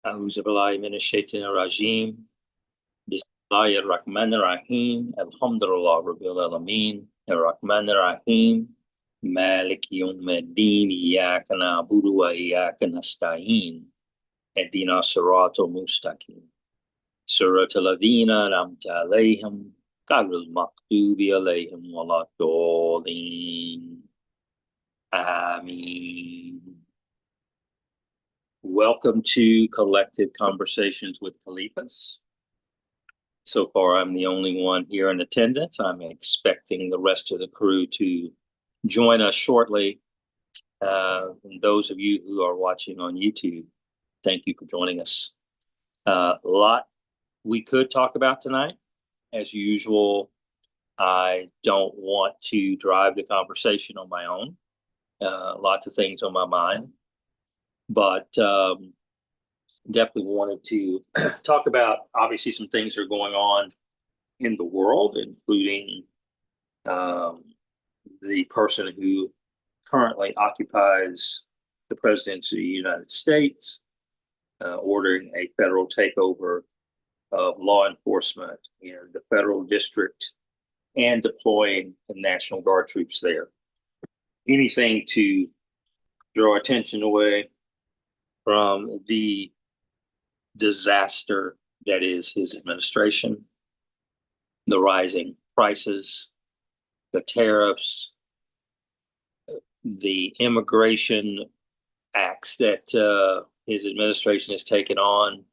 أعوذ بالله من الشيطان الرجيم بسم الله الرحمن الرحيم الحمد لله رب العالمين الرحمن الرحيم مالك يوم الدين إياك نعبد وإياك نستعين اهدنا الصراط المستقيم صراط الذين أنعمت عليهم غير المغضوب عليهم ولا الضالين آمين. Welcome to Collective Conversations with Khalifas. So far, I'm the only one here in attendance. I'm expecting the rest of the crew to join us shortly. And those of you who are watching on YouTube, thank you for joining us. A lot we could talk about tonight. As usual, I don't want to drive the conversation on my own. Lots of things on my mind. But definitely wanted to talk about, obviously, some things that are going on in the world, including the person who currently occupies the presidency of the United States, ordering a federal takeover of law enforcement in the federal district and deploying the National Guard troops there. Anything to draw attention away from the disaster that is his administration, the rising prices, the tariffs, the immigration acts that his administration has taken on,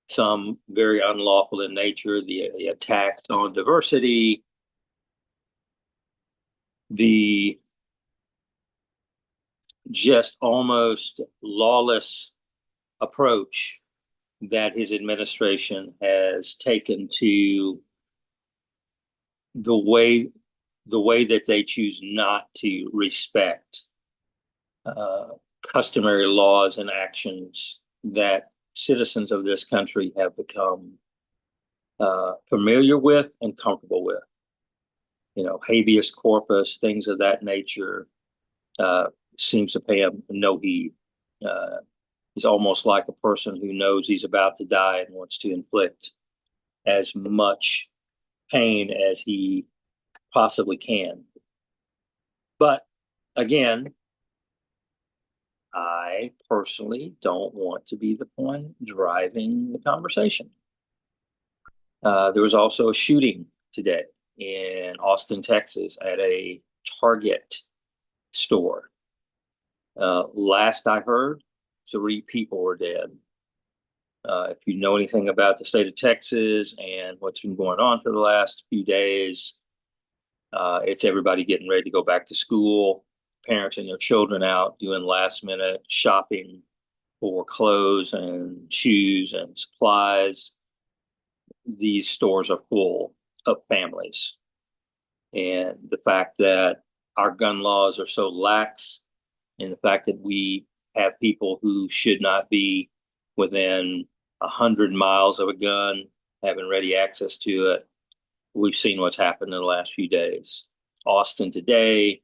some very unlawful in nature, the attacks on diversity, the just almost lawless approach that his administration has taken to the way that they choose not to respect customary laws and actions that citizens of this country have become familiar with and comfortable with. Habeas corpus, things of that nature, seems to pay him no heed. He's almost like a person who knows he's about to die and wants to inflict as much pain as he possibly can. But again, I personally don't want to be the one driving the conversation. There was also a shooting today in Austin, Texas, at a Target store. Last I heard, 3 people were dead. If you know anything about the state of Texas and what's been going on for the last few days, it's everybody getting ready to go back to school, parents and their children out doing last minute shopping for clothes and shoes and supplies. These stores are full of families. And the fact that our gun laws are so lax, and the fact that we have people who should not be within 100 miles of a gun having ready access to it. We've seen what's happened in the last few days. Austin today,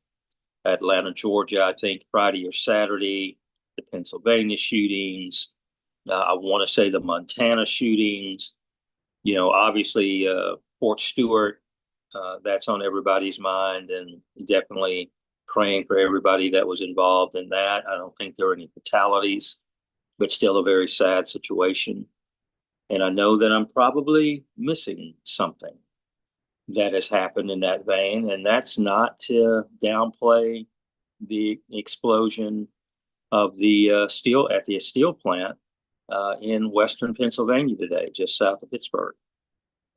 Atlanta, Georgia, I think Friday or Saturday, the Pennsylvania shootings. I want to say the Montana shootings. Obviously, Fort Stewart, that's on everybody's mind, and definitely praying for everybody that was involved in that. I don't think there were any fatalities, but still a very sad situation. And I know that I'm probably missing something that has happened in that vein, and that's not to downplay the explosion of the steel plant in western Pennsylvania today, just south of Pittsburgh.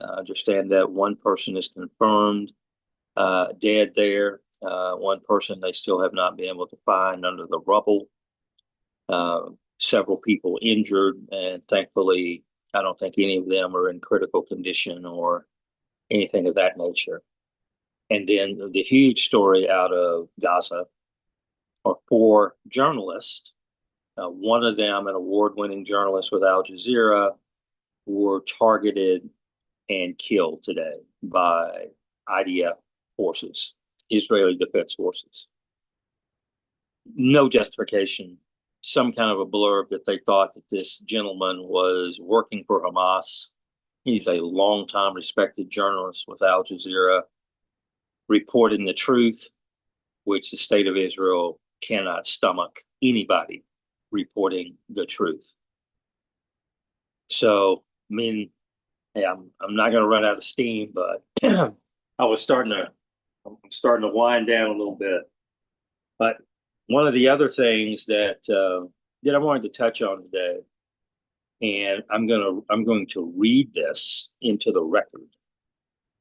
I understand that one person is confirmed dead there. One person they still have not been able to find under the rubble. Several people injured, and thankfully, I don't think any of them are in critical condition or anything of that nature. And then the huge story out of Gaza are 4 journalists. One of them, an award-winning journalist with Al Jazeera, were targeted and killed today by IDF forces, Israeli Defense Forces. No justification some kind of a blurb that they thought that this gentleman was working for Hamas. He's a longtime respected journalist with Al Jazeera, reporting the truth, which the state of Israel cannot stomach anybody reporting the truth. So, I mean, hey, I'm not going to run out of steam, but I'm starting to wind down a little bit. But one of the other things that I wanted to touch on today, and I'm going to read this into the record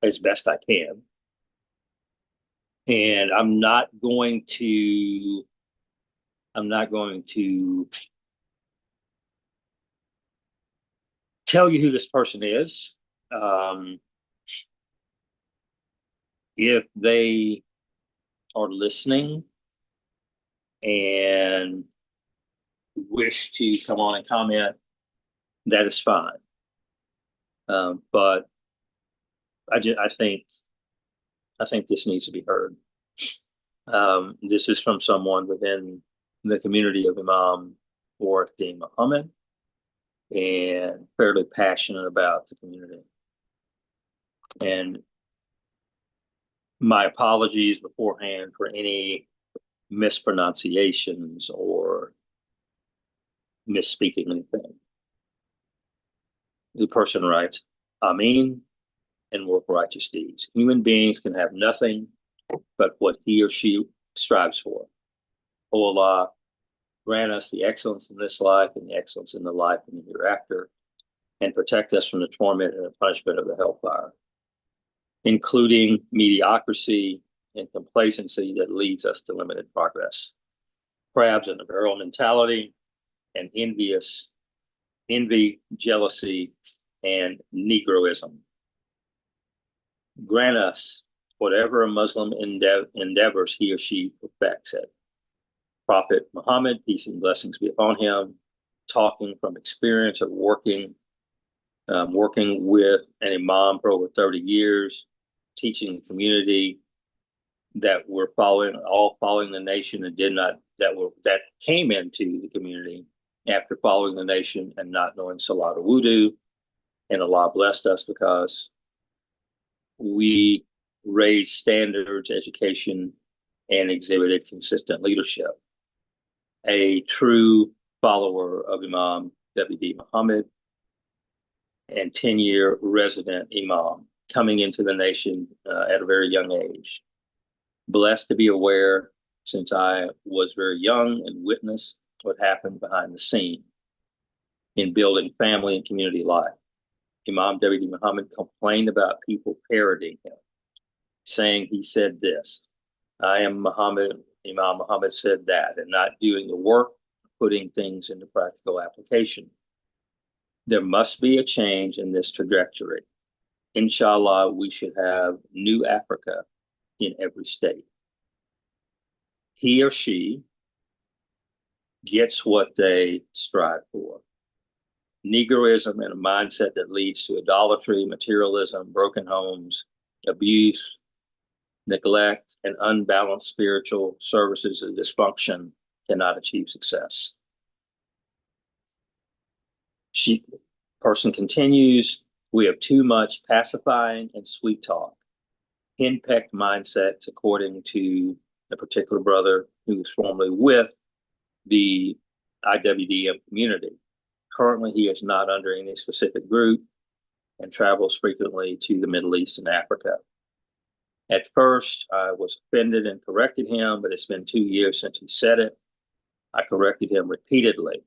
as best I can, and I'm not going to tell you who this person is. If they are listening and wish to come on and comment, that is fine. But I think this needs to be heard. This is from someone within the community of Imam Warith Muhammad, and fairly passionate about the community. And my apologies beforehand for any mispronunciations or misspeaking anything. The person writes, Amin, and work righteous deeds. Human beings can have nothing but what he or she strives for. O Allah, grant us the excellence in this life and the excellence in the life and the hereafter, and protect us from the torment and the punishment of the hellfire, including mediocrity and complacency that leads us to limited progress. Crabs in the barrel mentality and envy, jealousy, and Negroism. Grant us whatever a Muslim endeavors he or she perfects it. Prophet Muhammad, peace and blessings be upon him, talking from experience of working with an imam for over 30 years, teaching the community that were following the nation and that came into the community after following the nation and not knowing Salat or Wudu. And Allah blessed us because we raised standards, education, and exhibited consistent leadership. A true follower of Imam W.D. Muhammad and 10-year resident Imam, coming into the nation at a very young age. Blessed to be aware, since I was very young, and witnessed what happened behind the scene in building family and community life. Imam W.D. Muhammad complained about people parroting him, saying he said this, I am Muhammad, Imam Muhammad said that, and not doing the work, putting things into practical application. There must be a change in this trajectory. Inshallah, we should have new Africa in every state. He or she gets what they strive for. Negroism and a mindset that leads to idolatry, materialism, broken homes, abuse, neglect, and unbalanced spiritual services and dysfunction cannot achieve success. Person continues, we have too much pacifying and sweet talk, henpecked mindsets, according to a particular brother who was formerly with the IWDM community. Currently, he is not under any specific group and travels frequently to the Middle East and Africa. At first, I was offended and corrected him, but it's been 2 years since he said it. I corrected him repeatedly.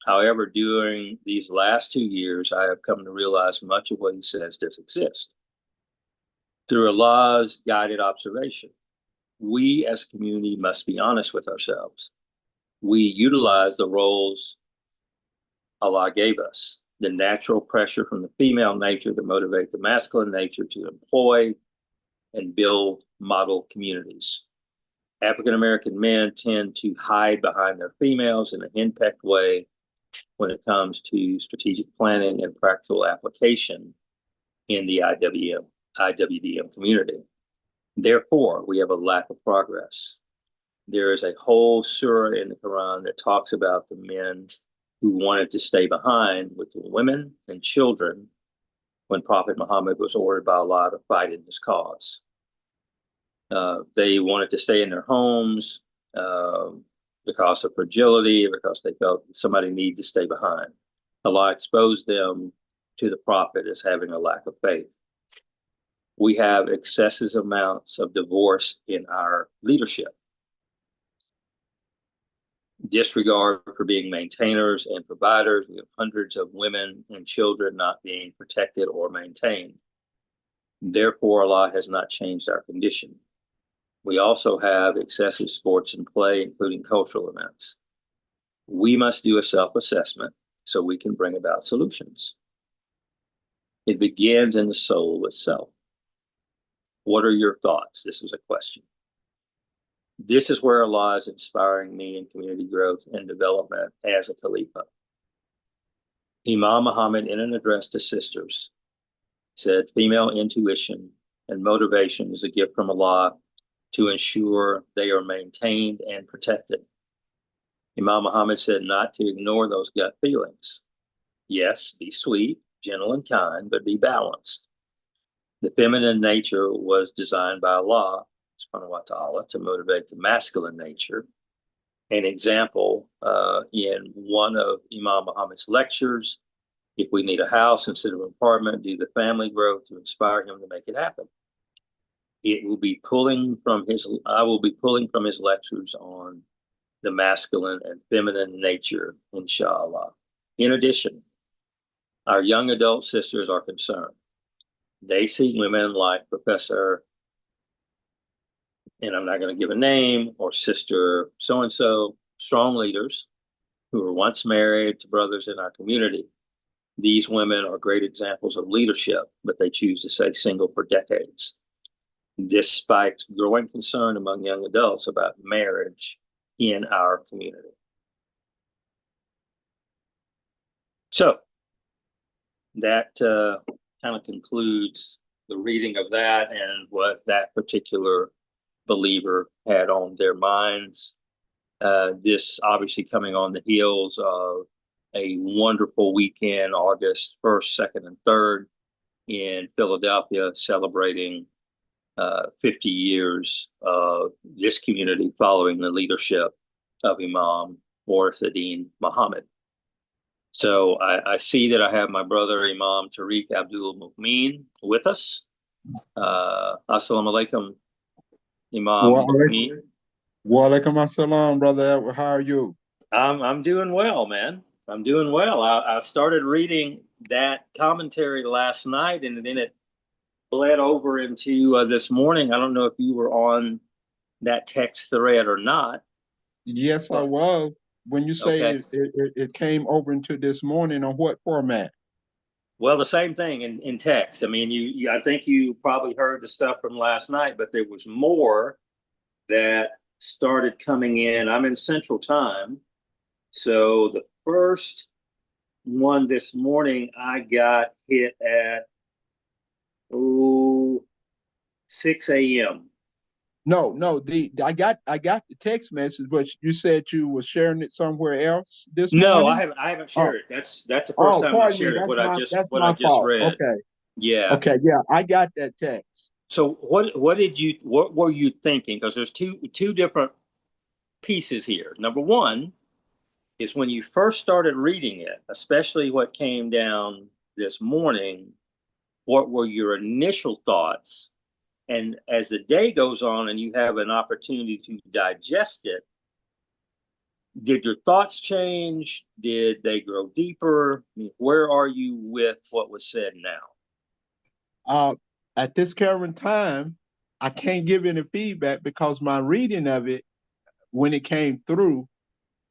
However, during these last 2 years, I have come to realize much of what he says does exist. Through Allah's guided observation, we as a community must be honest with ourselves. We utilize the roles Allah gave us, the natural pressure from the female nature to motivate the masculine nature to employ and build model communities. African-American men tend to hide behind their females in a henpecked way when it comes to strategic planning and practical application in the IWDM community. Therefore, we have a lack of progress. There is a whole surah in the Quran that talks about the men who wanted to stay behind with the women and children when Prophet Muhammad was ordered by Allah to fight in his cause. They wanted to stay in their homes because of fragility, because they felt somebody needed to stay behind. Allah exposed them to the Prophet as having a lack of faith. We have excessive amounts of divorce in our leadership. Disregard for being maintainers and providers. We have hundreds of women and children not being protected or maintained. Therefore, Allah has not changed our condition. We also have excessive sports and play, including cultural events. We must do a self-assessment so we can bring about solutions. It begins in the soul itself. What are your thoughts? This is a question. This is where Allah is inspiring me in community growth and development as a Khalifa. Imam Muhammad, in an address to sisters, said female intuition and motivation is a gift from Allah to ensure they are maintained and protected. Imam Muhammad said not to ignore those gut feelings. Yes, be sweet, gentle, and kind, but be balanced. The feminine nature was designed by Allah, subhanahu wa ta'ala, to motivate the masculine nature. An example in one of Imam Muhammad's lectures, if we need a house instead of an apartment, do the family growth to inspire him to make it happen. I will be pulling from his lectures on the masculine and feminine nature, inshallah. In addition, our young adult sisters are concerned. They see women like Professor, and I'm not going to give a name, or Sister so-and-so, strong leaders who were once married to brothers in our community. These women are great examples of leadership, but they choose to stay single for decades. This spikes growing concern among young adults about marriage in our community. So that kind of concludes the reading of that and what that particular believer had on their minds. This obviously coming on the heels of a wonderful weekend, August 1st, 2nd, and 3rd in Philadelphia, celebrating 50 years of this community following the leadership of Imam Warithuddin Muhammad. So I see that I have my brother Imam Tariq Abdul Mu'min with us. Assalamu alaikum, Imam Mu'min. Wa alaikum assalam, brother Edward. How are you? I'm doing well, man. I'm doing well. I started reading that commentary last night, and then it bled over into this morning. I don't know if you were on that text thread or not. Yes, I was. When you say Okay. it came over into this morning, on what format? Well, the same thing in text. I mean, I think you probably heard the stuff from last night, but there was more that started coming in. I'm in Central Time. So the first one this morning, I got hit at 6 a.m. No, I got the text message, but you said you were sharing it somewhere else this No, morning. I haven't Oh, shared it. That's the first time I pardon me. shared it. That's What I my just fault. read. Okay. Yeah. Okay. Yeah, I got that text. So what were you thinking? Because there's two different pieces here. Number one is when you first started reading it, especially what came down this morning, what were your initial thoughts? And as the day goes on and you have an opportunity to digest it, did your thoughts change? Did they grow deeper? I mean, where are you with what was said now? At this current time, I can't give any feedback because my reading of it, when it came through,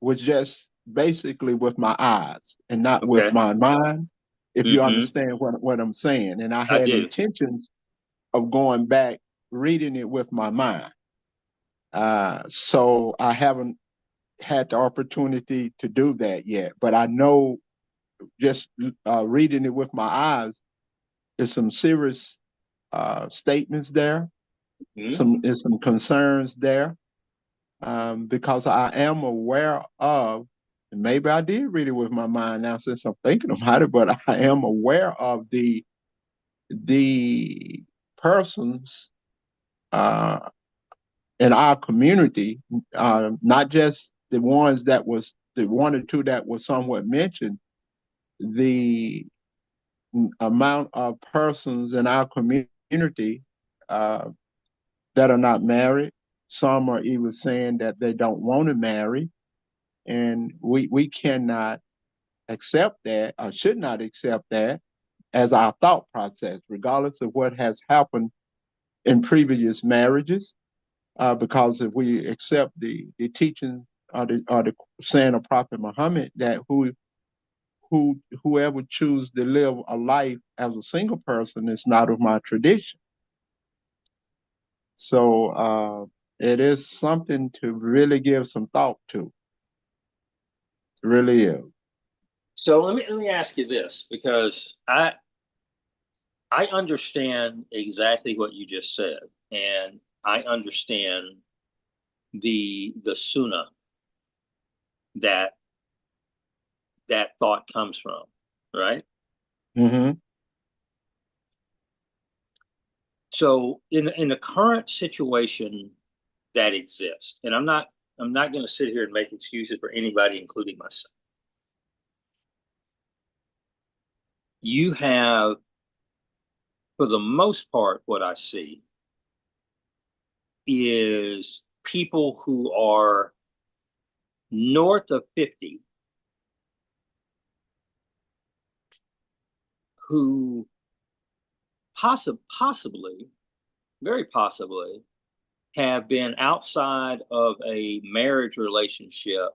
was just basically with my eyes and not with Okay. my mind, if you Mm-hmm. understand what I'm saying. And I I had do. intentions of going back, reading it with my mind. So I haven't had the opportunity to do that yet. But I know just reading it with my eyes, there's some serious statements there, Mm-hmm. some concerns there. because I am aware of, and maybe I did read it with my mind now since I'm thinking about it, but I am aware of the persons uh, in our community, not just the ones that was the one or two that was somewhat mentioned, the amount of persons in our community uh, that are not married. Some are even saying that they don't want to marry, and we cannot accept that or should not accept that as our thought process, regardless of what has happened in previous marriages. Because if we accept the teaching or the saying of Prophet Muhammad that whoever chooses to live a life as a single person is not of my tradition. So it is something to really give some thought to. It really is. So let me ask you this, because I understand exactly what you just said, and I understand the sunnah that that thought comes from, right? Mm-hmm. So in the current situation that exists, and I'm not going to sit here and make excuses for anybody, including myself. You have, for the most part, what I see is people who are north of 50 who possibly, very possibly, have been outside of a marriage relationship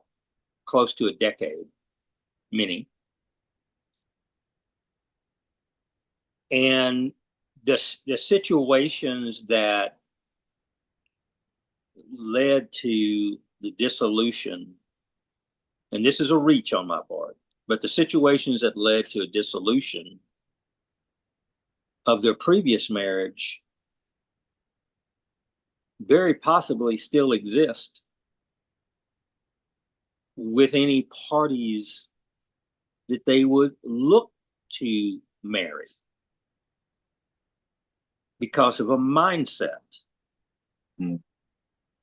close to a decade, many. And the situations that led to the dissolution, and this is a reach on my part, but the situations that led to a dissolution of their previous marriage very possibly still exist with any parties that they would look to marry because of a mindset Mm.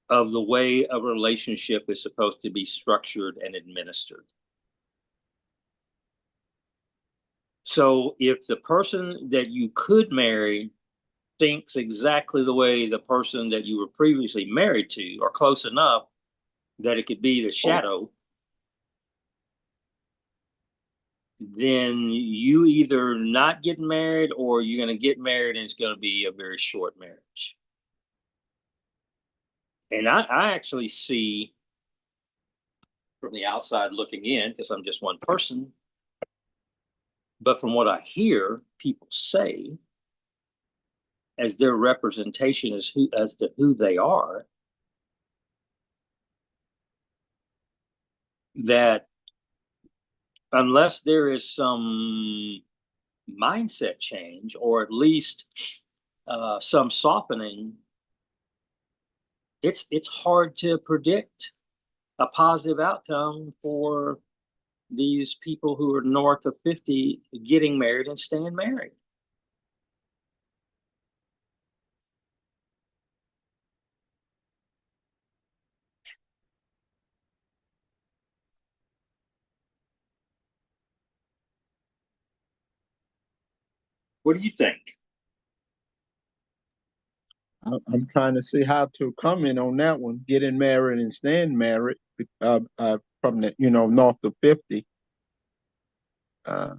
of the way a relationship is supposed to be structured and administered. So if the person that you could marry thinks exactly the way the person that you were previously married to, or close enough that it could be the shadow, then you either not get married or you're going to get married and it's going to be a very short marriage. And I actually see from the outside looking in, because I'm just one person, but from what I hear people say as their representation as to who they are, that unless there is some mindset change or at least some softening, it's hard to predict a positive outcome for these people who are north of 50 getting married and staying married. What do you think? I'm trying to see how to comment on that one. Getting married and staying married from the north of 50. Uh,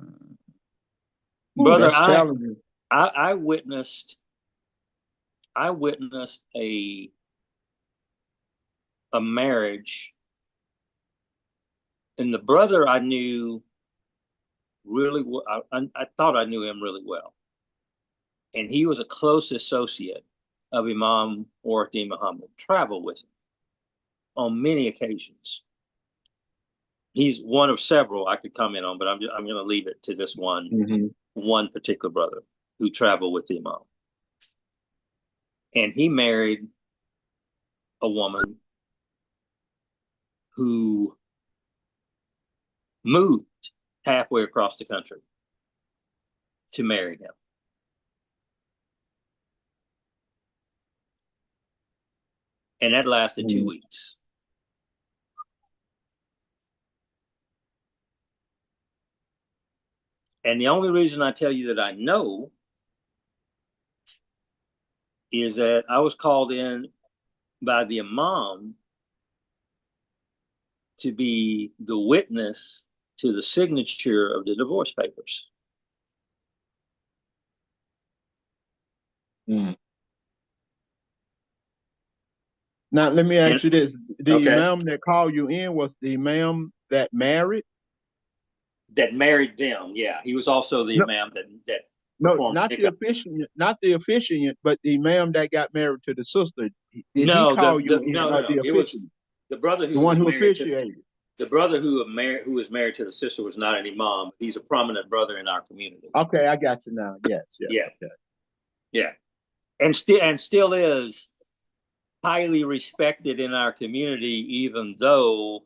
Brother, that's challenging. I, I witnessed I witnessed a marriage, and the brother I knew really well. I thought I knew him really well, and he was a close associate of Imam Wardi Muhammad. Traveled with him on many occasions. He's one of several I could comment on, but I'm going to leave it to this Mm-hmm. one particular brother who traveled with the Imam, and he married a woman who moved halfway across the country to marry him. And that lasted 2 weeks. And the only reason I tell you that I know is that I was called in by the imam to be the witness to the signature of the divorce papers. Mm. Now, let me ask you this. The imam that called you in was the imam that married? That married them, yeah. He was also the imam that no, not the officiant, but the imam that got married to the sister. Did he call you in? No. The officiant? The brother who the one was who married officiated. The brother who was married to the sister was not an imam. He's a prominent brother in our community. Okay, I got you now. Yes. Okay. Yeah. And still is highly respected in our community, even though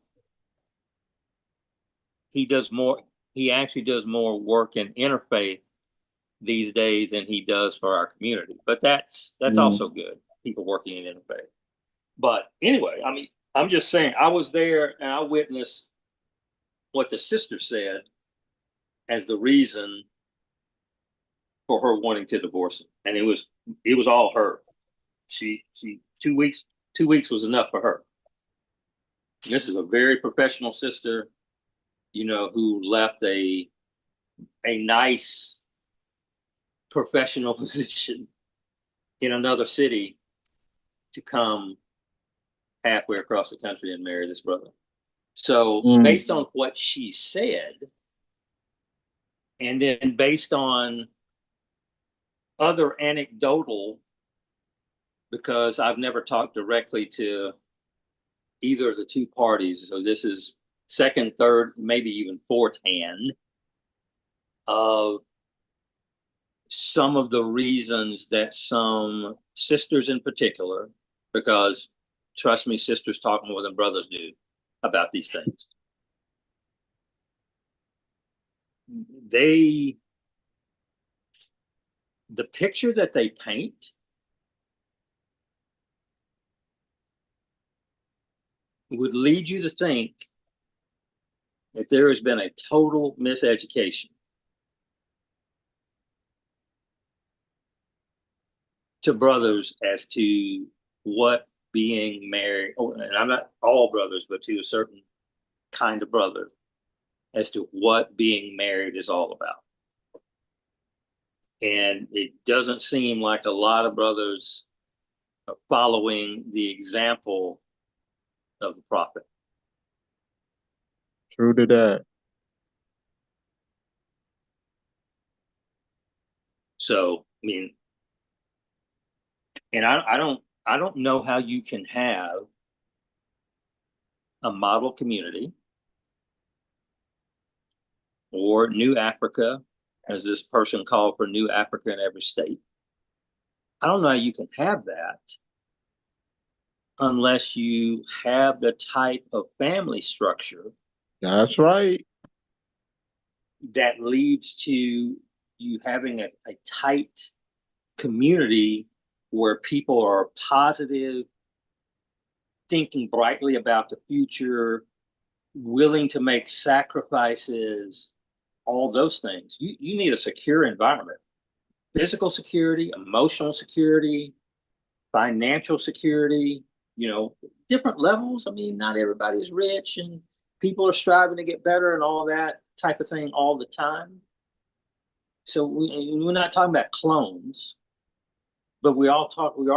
he actually does more work in interfaith these days than he does for our community. But that's also good, people working in interfaith. But anyway, I mean, I'm just saying, I was there and I witnessed what the sister said as the reason for her wanting to divorce him. And it was all her. She 2 weeks was enough for her. And this is a very professional sister, who left a nice professional position in another city to come halfway across the country and marry this brother. So based on what she said, and then based on other anecdotal, because I've never talked directly to either of the two parties, so this is second, third, maybe even fourth hand of some of the reasons that some sisters in particular, because trust me, sisters talk more than brothers do about these things. The picture that they paint would lead you to think that there has been a total miseducation to brothers as to what being married, and I'm not all brothers, but to a certain kind of brother, as to what being married is all about. And it doesn't seem like a lot of brothers are following the example of the prophet. True to that. So, I mean, and I don't know how you can have a model community or New Africa, as this person called for New Africa in every state. I don't know how you can have that unless you have the type of family structure. That's right. That leads to you having a tight community where people are positive, thinking brightly about the future, willing to make sacrifices, all those things. You need a secure environment. Physical security, emotional security, financial security, different levels. I mean, not everybody's rich and people are striving to get better and all that type of thing all the time. So we're not talking about clones, but we are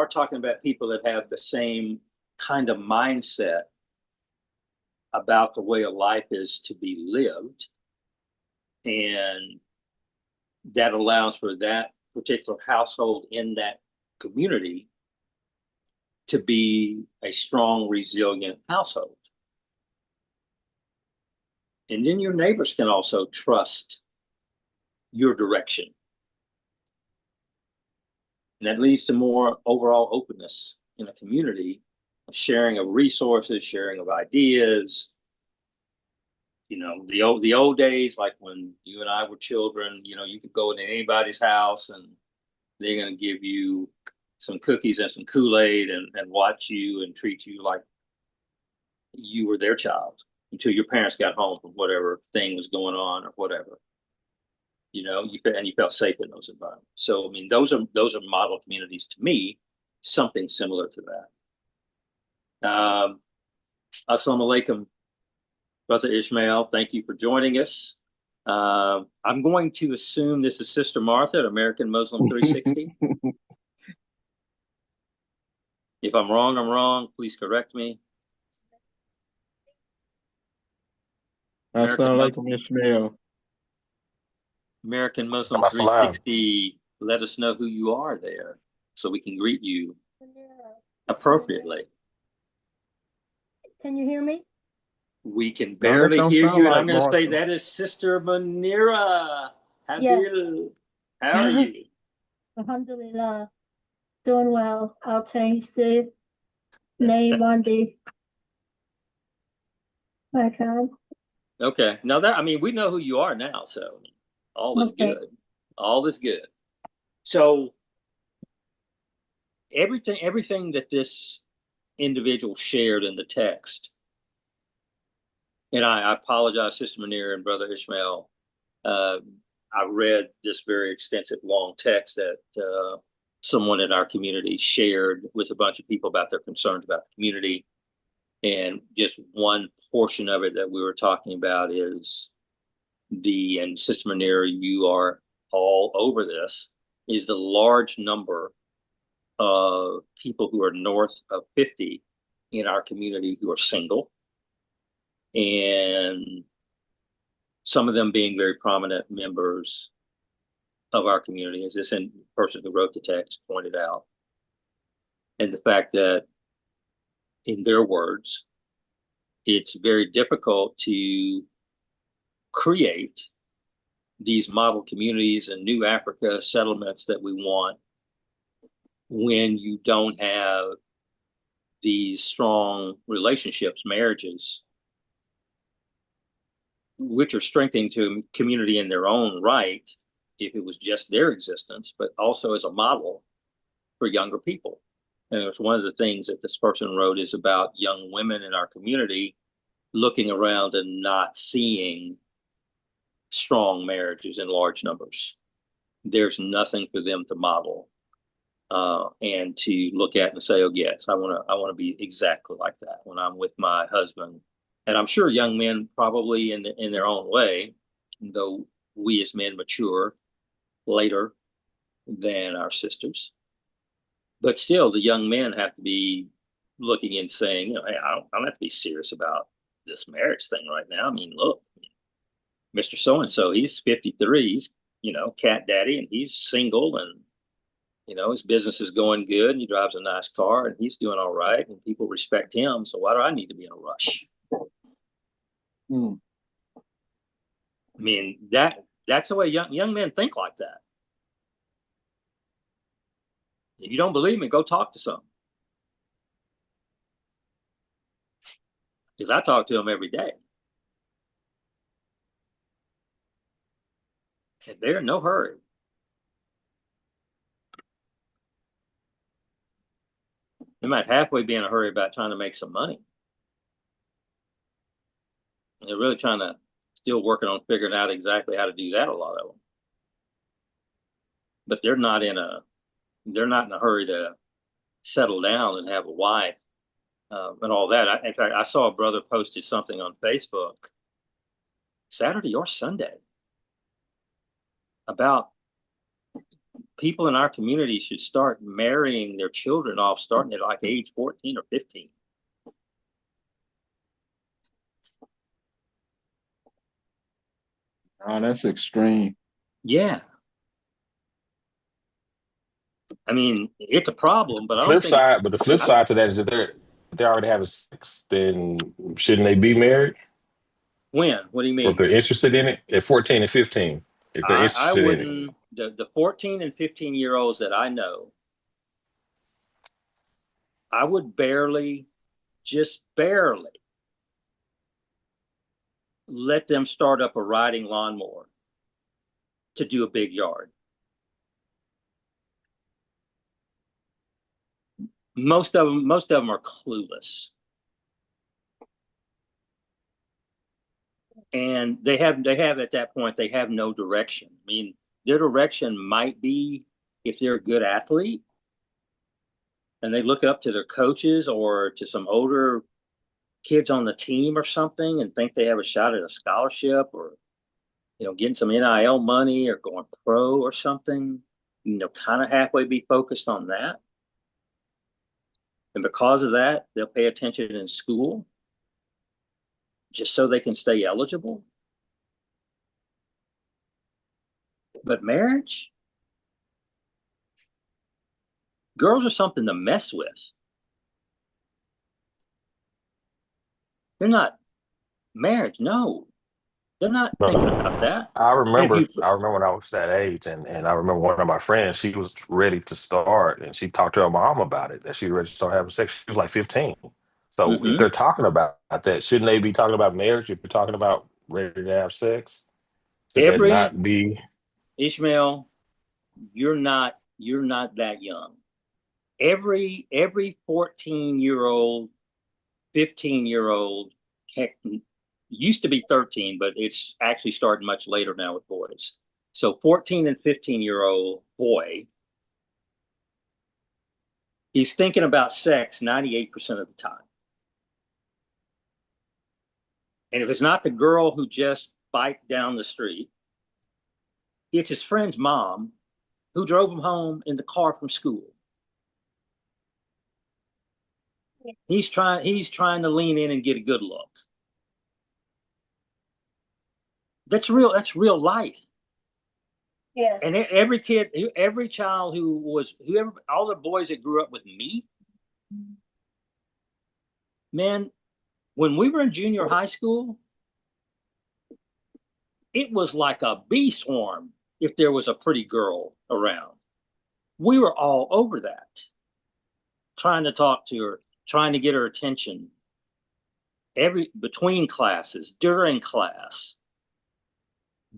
talking about people that have the same kind of mindset about the way a life is to be lived. And that allows for that particular household in that community to be a strong, resilient household. And then your neighbors can also trust your direction. And that leads to more overall openness in a community sharing of resources, sharing of ideas. The old days, like when you and I were children, you could go into anybody's house and they're going to give you some cookies and some Kool-Aid and watch you and treat you like you were their child until your parents got home from whatever thing was going on or whatever. You felt safe in those environments. So I mean, those are model communities to me, something similar to that. Assalamu alaikum, Brother Ishmael. Thank you for joining us. I'm going to assume this is Sister Martha at American Muslim 360. If I'm wrong, I'm wrong. Please correct me. Assalamu alaikum, Ishmael. American Muslim 360, let us know who you are there so we can greet you appropriately. Can you hear me? We can barely hear you, and I'm going to say that is Sister Manira. Habil, how are you? Alhamdulillah, doing well. I'll change the name on the icon. Okay, now that, I mean, we know who you are now, so all is good. All is good. So everything that this individual shared in the text, and I apologize, Sister Manir and Brother Ishmael. I read this very extensive long text that someone in our community shared with a bunch of people about their concerns about the community. And just one portion of it that we were talking about is and Sister Manir, you are all over this, is the large number of people who are north of 50 in our community who are single. And some of them being very prominent members of our community, as this person who wrote the text pointed out. And the fact that, in their words, it's very difficult to create these model communities and new Africa settlements that we want when you don't have these strong relationships, marriages, which are strengthening to a community in their own right, if it was just their existence, but also as a model for younger people. And it was one of the things that this person wrote is about young women in our community looking around and not seeing strong marriages in large numbers. There's nothing for them to model and to look at and say, oh yes, I want to be exactly like that when I'm with my husband. And I'm sure young men probably in their own way, though we as men mature later than our sisters. But still, the young men have to be looking and saying, hey, I don't have to be serious about this marriage thing right now. I mean, look, Mr. So-and-so, he's 53, he's, cat daddy, and he's single, and, his business is going good, and he drives a nice car, and he's doing all right, and people respect him, so why do I need to be in a rush? I mean, that's the way young men think like that. If you don't believe me, go talk to some. Because I talk to them every day. And they're in no hurry. They might halfway be in a hurry about trying to make some money. And they're really still working on figuring out exactly how to do that, a lot of them. But they're not in a hurry to settle down and have a wife and all that. In fact, I saw a brother posted something on Facebook Saturday or Sunday about people in our community should start marrying their children off starting at like age 14 or 15. Oh, that's extreme. Yeah. I mean, it's a problem, but the flip side to that is that they already have sex, then shouldn't they be married? When? What do you mean? Or if they're interested in it at 14 and 15. If they're interested in it. The 14 and 15-year-olds that I know, I would barely just barely let them start up a riding lawnmower to do a big yard. Most of them are clueless. And they have at that point, they have no direction. I mean, their direction might be if they're a good athlete and they look up to their coaches or to some older kids on the team or something and think they have a shot at a scholarship or, getting some NIL money or going pro or something, kind of halfway be focused on that. And because of that, they'll pay attention in school just so they can stay eligible. But marriage, girls are something to mess with. They're not marriage. No, they're not thinking about that. I remember when I was that age, and I remember one of my friends, she was ready to start, and she talked to her mom about it, that she was ready to start having sex. She was like 15. So if they're talking about that, shouldn't they be talking about marriage if you're talking about ready to have sex? Should that not be? Ishmael, you're not that young. Every 14-year-old, 15-year-old, used to be 13, but it's actually started much later now with boys. So 14 and 15-year-old boy, he's thinking about sex 98% of the time. And if it's not the girl who just biked down the street, it's his friend's mom who drove him home in the car from school. He's trying to lean in and get a good look. That's real life. Yes. And every kid, every child all the boys that grew up with me, man, when we were in junior high school, it was like a bee swarm if there was a pretty girl around. We were all over that, trying to talk to her, trying to get her attention. Between classes, during class,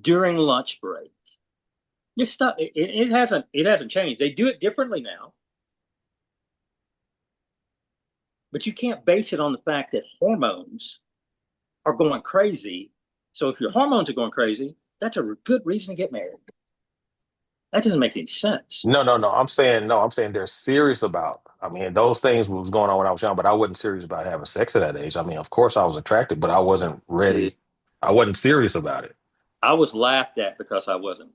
during lunch break. This stuff, it hasn't changed. They do it differently now. But you can't base it on the fact that hormones are going crazy. So if your hormones are going crazy, that's a good reason to get married. That doesn't make any sense. No. I'm saying they're serious about. I mean, those things was going on when I was young, but I wasn't serious about having sex at that age. I mean, of course I was attracted, but I wasn't ready. I wasn't serious about it. I was laughed at because I wasn't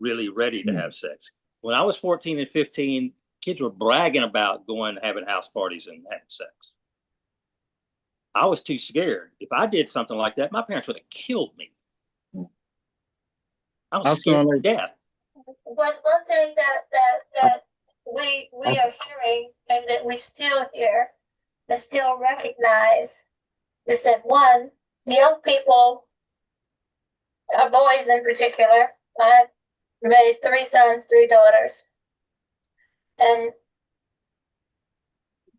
really ready to have sex. When I was 14 and 15, kids were bragging about having house parties and having sex. I was too scared. If I did something like that, my parents would have killed me. I was scared to death. One thing that we are hearing and that we still hear and still recognize is that one, young people, boys in particular, I raised 3 sons, 3 daughters, and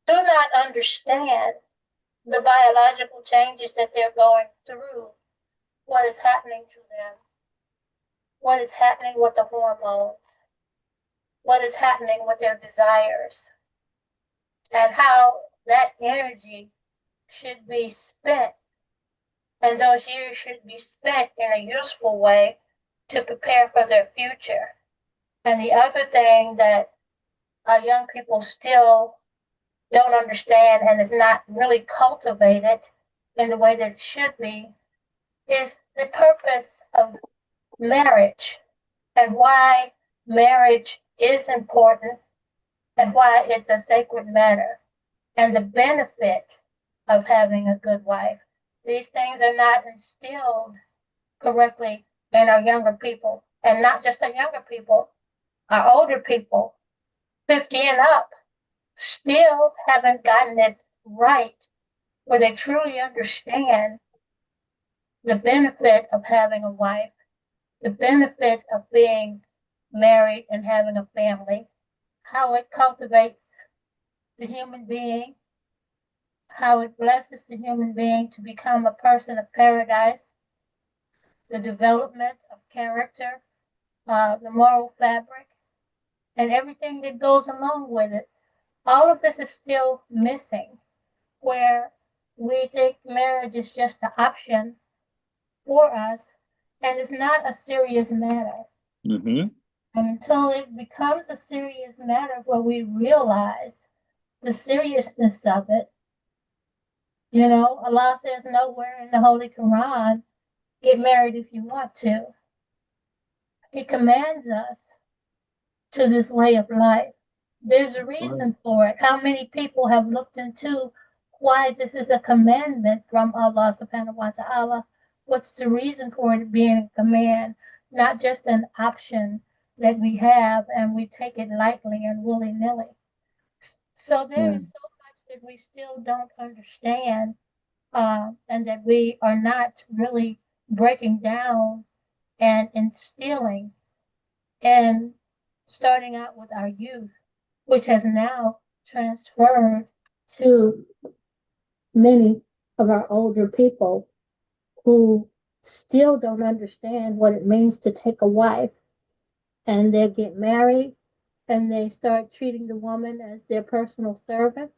do not understand the biological changes that they're going through, what is happening to them, what is happening with the hormones, what is happening with their desires, and how that energy should be spent, and those years should be spent in a useful way to prepare for their future. And the other thing that our young people still don't understand and is not really cultivated in the way that it should be is the purpose of marriage and why marriage is important and why it's a sacred matter and the benefit of having a good wife. These things are not instilled correctly in our younger people, and not just our younger people, our older people, 50 and up, still haven't gotten it right where they truly understand the benefit of having a wife, the benefit of being married and having a family, how it cultivates the human being, how it blesses the human being to become a person of paradise, the development of character, the moral fabric, and everything that goes along with it. All of this is still missing, where we think marriage is just an option for us, and it's not a serious matter. Mm-hmm. And until it becomes a serious matter where we realize the seriousness of it, you know, Allah says nowhere in the Holy Quran, get married if you want to. He commands us to this way of life. There's a reason for it. How many people have looked into why this is a commandment from Allah subhanahu wa ta'ala? What's the reason for it being a command, not just an option that we have and we take it lightly and willy-nilly? So there is so much that we still don't understand, and that we are not really breaking down and instilling, and starting out with our youth, which has now transferred to many of our older people who still don't understand what it means to take a wife, and they get married and they start treating the woman as their personal servant.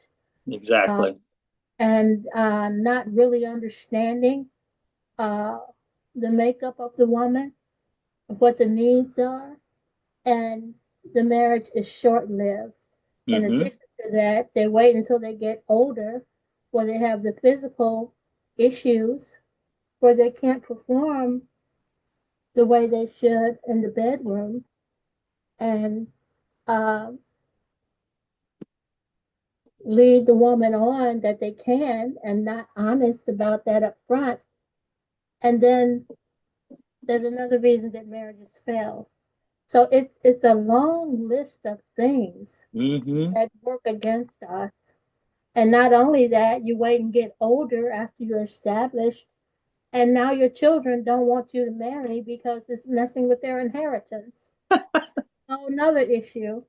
Exactly. And not really understanding uh, the makeup of the woman, what the needs are, and the marriage is short lived. In Mm-hmm. addition to that, they wait until they get older, where they have the physical issues, where they can't perform the way they should in the bedroom, and uh, lead the woman on that they can, and not honest about that up front. And then there's another reason that marriages fail. So it's a long list of things Mm-hmm. that work against us. And not only that, you wait and get older after you're established, and now your children don't want you to marry because it's messing with their inheritance. Another issue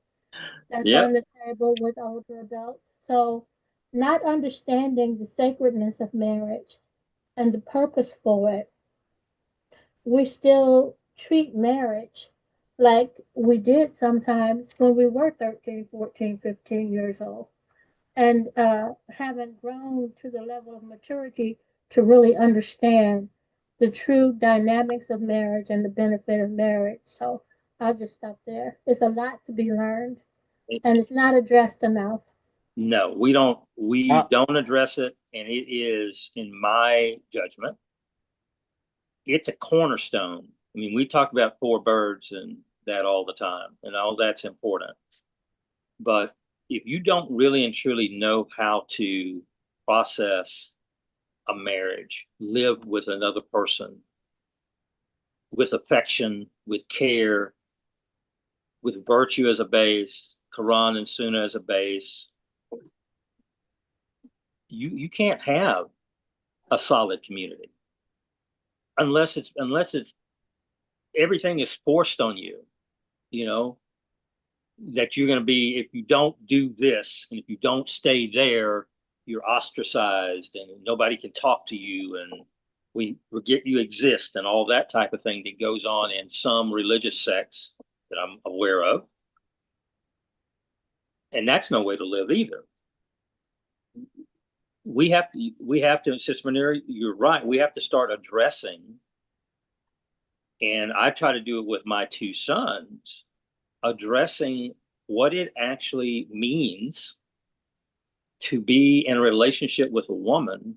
that's on Yep. the table with older adults. So, not understanding the sacredness of marriage and the purpose for it, we still treat marriage like we did sometimes when we were 13, 14, 15 years old, and haven't grown to the level of maturity to really understand the true dynamics of marriage and the benefit of marriage. So I'll just stop there. It's a lot to be learned, and it's not addressed enough. No, we don't. We I, don't address it, and it is, in my judgment, it's a cornerstone. I mean, we talk about four birds and that all the time, and all that's important. But if you don't really and truly know how to process a marriage, live with another person with affection, with care, with virtue as a base, Quran and Sunnah as a base, you can't have a solid community unless it's everything is forced on you, you know, that you're going to be, if you don't do this and if you don't stay there, you're ostracized and nobody can talk to you and we forget you exist and all that type of thing that goes on in some religious sects that I'm aware of. And that's no way to live either. We have to, Sister Maneri, you're right. We have to start addressing, and I try to do it with my two sons, addressing what it actually means to be in a relationship with a woman,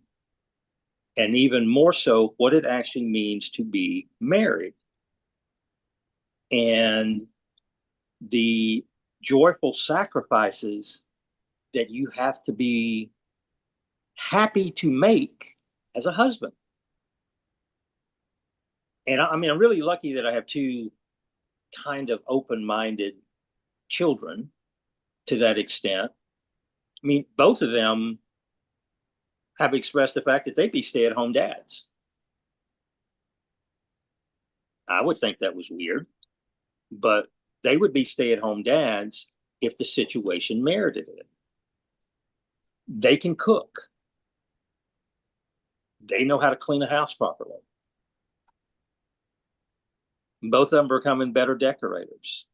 and even more so, what it actually means to be married. And the joyful sacrifices that you have to be happy to make as a husband. And I mean, I'm really lucky that I have two kind of open-minded children to that extent. I mean, both of them have expressed the fact that they'd be stay-at-home dads. I would think that was weird, but they would be stay-at-home dads if the situation merited it. They can cook. They know how to clean a house properly. Both of them are becoming better decorators.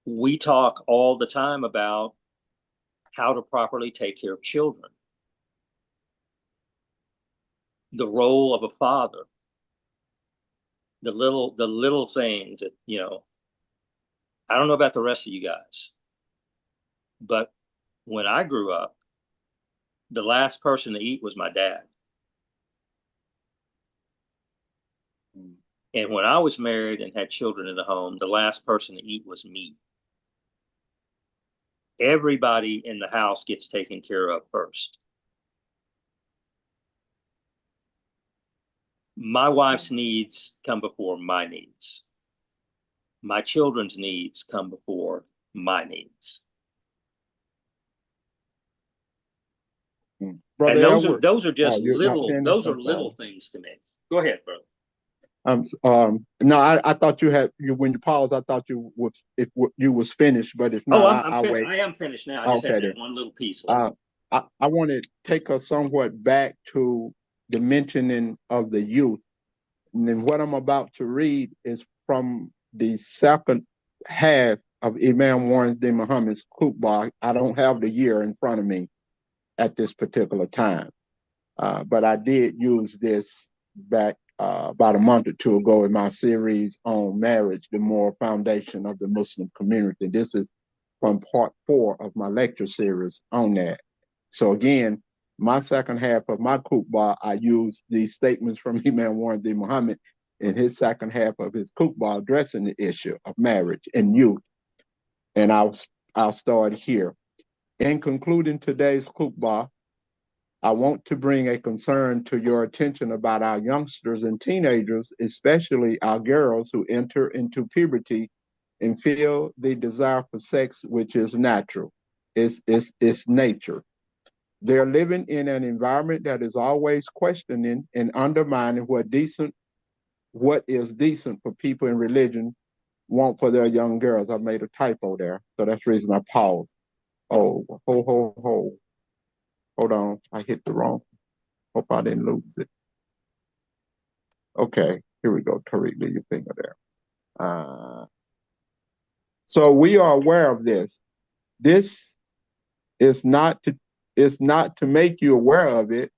We talk all the time about how to properly take care of children, the role of a father, the little things that, I don't know about the rest of you guys, but when I grew up, the last person to eat was my dad. And when I was married and had children in the home, the last person to eat was me. Everybody in the house gets taken care of first. My wife's needs come before my needs. My children's needs come before my needs. Brother And Edward, those are just you're not finished? those are little things to me. Go ahead, bro. No, I thought when you paused, I thought you was finished, but if Oh, not, I'll wait. I am finished now. I just had that one little piece left. I want to take us somewhat back to the mentioning of the youth. And then what I'm about to read is from the second half of Imam Warren D. Muhammad's khutbah. I don't have the year in front of me at this particular time, but I did use this back about a month or two ago in my series on marriage, the moral foundation of the Muslim community. This is from part 4 of my lecture series on that. So again, my second half of my khutbah, I used these statements from Imam Warren D. Muhammad in his second half of his khutbah addressing the issue of marriage and youth. And I'll start here. In concluding today's khutbah, I want to bring a concern to your attention about our youngsters and teenagers, especially our girls who enter into puberty and feel the desire for sex, which is natural. It's nature. They're living in an environment that is always questioning and undermining what is decent for people in religion want for their young girls. I made a typo there, so that's the reason I paused. Oh, hold on, I hit the wrong. Hope I didn't lose it. Okay, here we go. Tariq, leave your finger there. So we are aware of this. This is not to make you aware of it,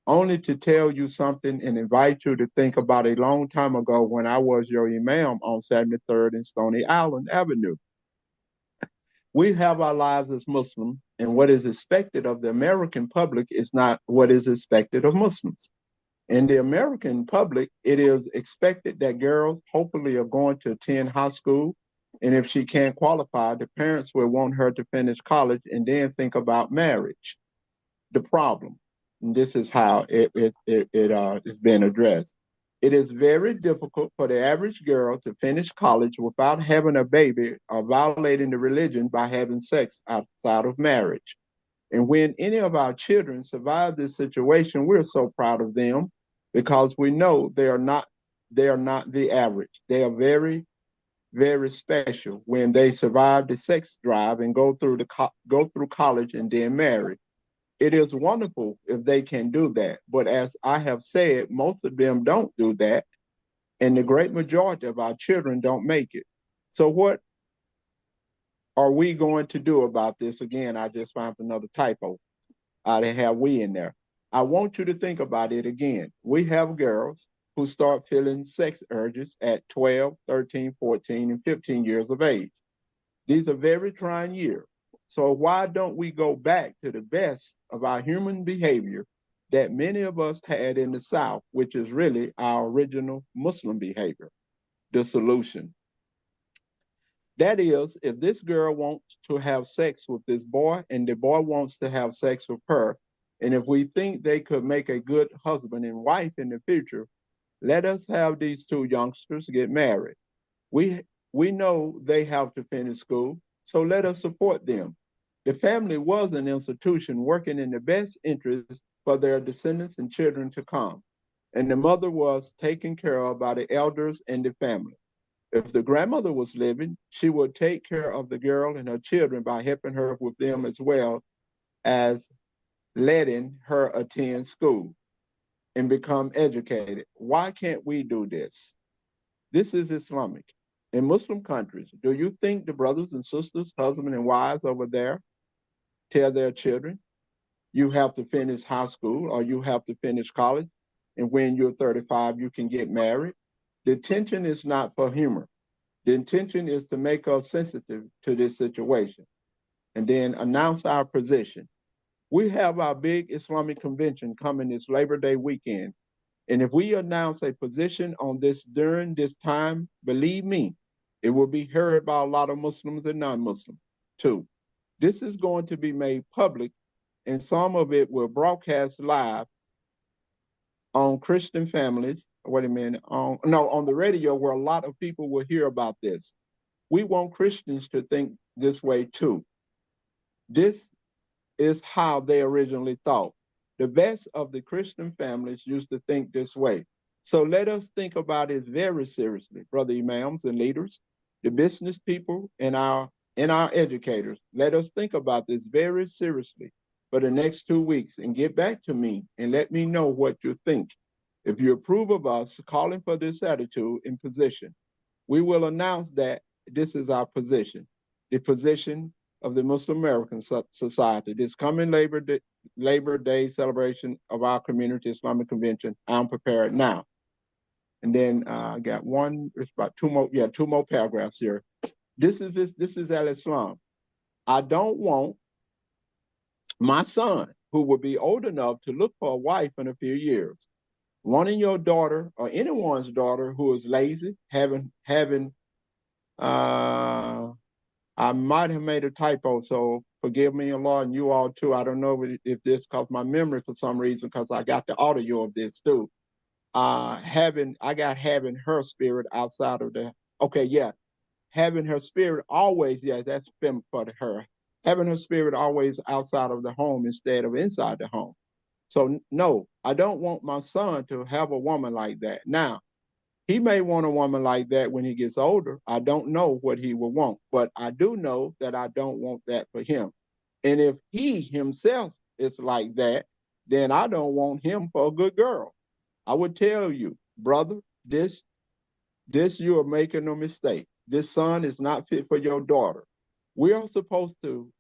only to tell you something and invite you to think about a long time ago when I was your imam on 73rd and Stony Island Avenue. We have our lives as Muslims, and what is expected of the American public is not what is expected of Muslims. In the American public, it is expected that girls hopefully are going to attend high school. And if she can't qualify, the parents will want her to finish college and then think about marriage. The problem, and this is how it is being addressed. It is very difficult for the average girl to finish college without having a baby or violating the religion by having sex outside of marriage. And when any of our children survive this situation, we're so proud of them because we know they are not the average. They are very, very special when they survive the sex drive and go through college and then marry. It is wonderful if they can do that. But as I have said, most of them don't do that. And the great majority of our children don't make it. So what are we going to do about this? Again, I just found another typo. I didn't have we in there. I want you to think about it again. We have girls who start feeling sex urges at 12, 13, 14, and 15 years of age. These are very trying years. So why don't we go back to the best of our human behavior that many of us had in the South, which is really our original Muslim behavior, the solution. That is, if this girl wants to have sex with this boy and the boy wants to have sex with her, and if we think they could make a good husband and wife in the future, let us have these two youngsters get married. We know they have to finish school, so let us support them. The family was an institution working in the best interest for their descendants and children to come. And the mother was taken care of by the elders in the family. If the grandmother was living, she would take care of the girl and her children by helping her with them as well as letting her attend school and become educated. Why can't we do this? This is Islamic. In Muslim countries, do you think the brothers and sisters, husbands and wives over there tell their children, you have to finish high school or you have to finish college, and when you're 35, you can get married? The intention is not for humor. The intention is to make us sensitive to this situation and then announce our position. We have our big Islamic convention coming this Labor Day weekend. And if we announce a position on this during this time, believe me, it will be heard by a lot of Muslims and non-Muslims too. This is going to be made public, and some of it will broadcast live on Christian families. Wait a minute, on the radio, where a lot of people will hear about this. We want Christians to think this way too. This is how they originally thought. The best of the Christian families used to think this way. So let us think about it very seriously, brother imams and leaders, the business people and our educators. Let us think about this very seriously for the next 2 weeks and get back to me and let me know what you think. If you approve of us calling for this attitude and position, we will announce that this is our position, the position of the Muslim American Society. This coming Labor Day celebration of our community Islamic convention, I'm prepared now. And then I got it's about two more paragraphs here. This is Al-Islam. I don't want my son, who will be old enough to look for a wife in a few years, wanting your daughter or anyone's daughter who is lazy, having I might have made a typo, so forgive me, Allah, and you all too. I don't know if this caused my memory for some reason, because I got the audio of this too. Having her spirit outside of the, okay, yeah. Having her spirit always, yeah, that's been for her. Having her spirit always outside of the home instead of inside the home. So no, I don't want my son to have a woman like that. Now, he may want a woman like that when he gets older. I don't know what he will want, but I do know that I don't want that for him. And if he himself is like that, then I don't want him for a good girl. I would tell you, brother, this you are making a mistake. This son is not fit for your daughter. We are supposed to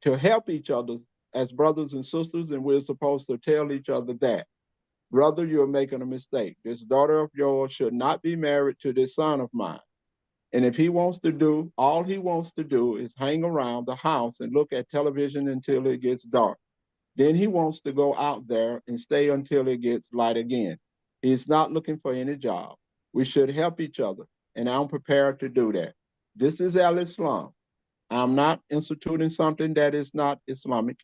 help each other as brothers and sisters, and we're supposed to tell each other that. Brother, you're making a mistake. This daughter of yours should not be married to this son of mine. And if all he wants to do is hang around the house and look at television until it gets dark. Then he wants to go out there and stay until it gets light again. He's not looking for any job. We should help each other, and I'm prepared to do that. This is Al-Islam. I'm not instituting something that is not Islamic.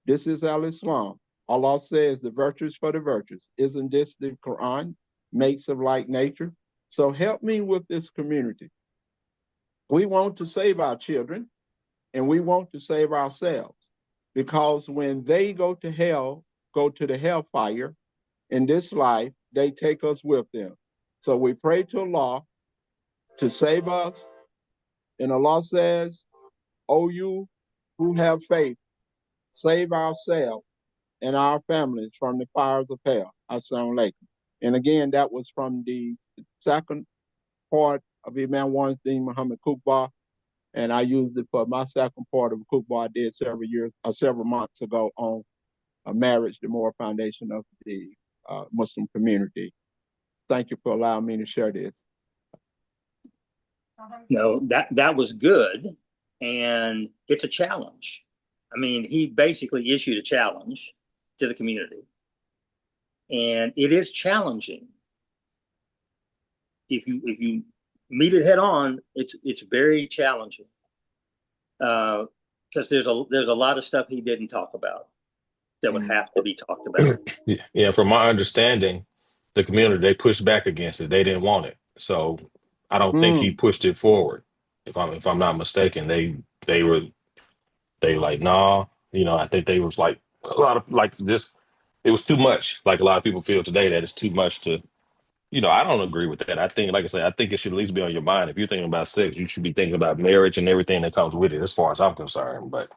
This is Al-Islam. Allah says the virtues for the virtues. Isn't this the Quran? Mates of like nature. So help me with this community. We want to save our children, and we want to save ourselves, because when they go to hell, go to the hellfire in this life, they take us with them. So we pray to Allah to save us. And Allah says, "O you who have faith, save ourselves and our families from the fires of hell." Assalamu alaikum. And again, that was from the second part of Imam Weinstein Muhammad Kuba, and I used it for my second part of Kuba I did several months ago on marriage, the moral foundation of the Muslim community. Thank you for allowing me to share this. No, that was good, and it's a challenge. I mean, he basically issued a challenge to the community, and it is challenging. If you meet it head on, it's very challenging, because there's a lot of stuff he didn't talk about that would have to be talked about. Yeah, from my understanding, the community, they pushed back against it. They didn't want it. So I don't think he pushed it forward. If I'm not mistaken, they were like, nah, I think they was like a lot of like this, it was too much. Like a lot of people feel today that it's too much to, I don't agree with that. I think, like I said, I think it should at least be on your mind. If you're thinking about sex, you should be thinking about marriage and everything that comes with it, as far as I'm concerned. But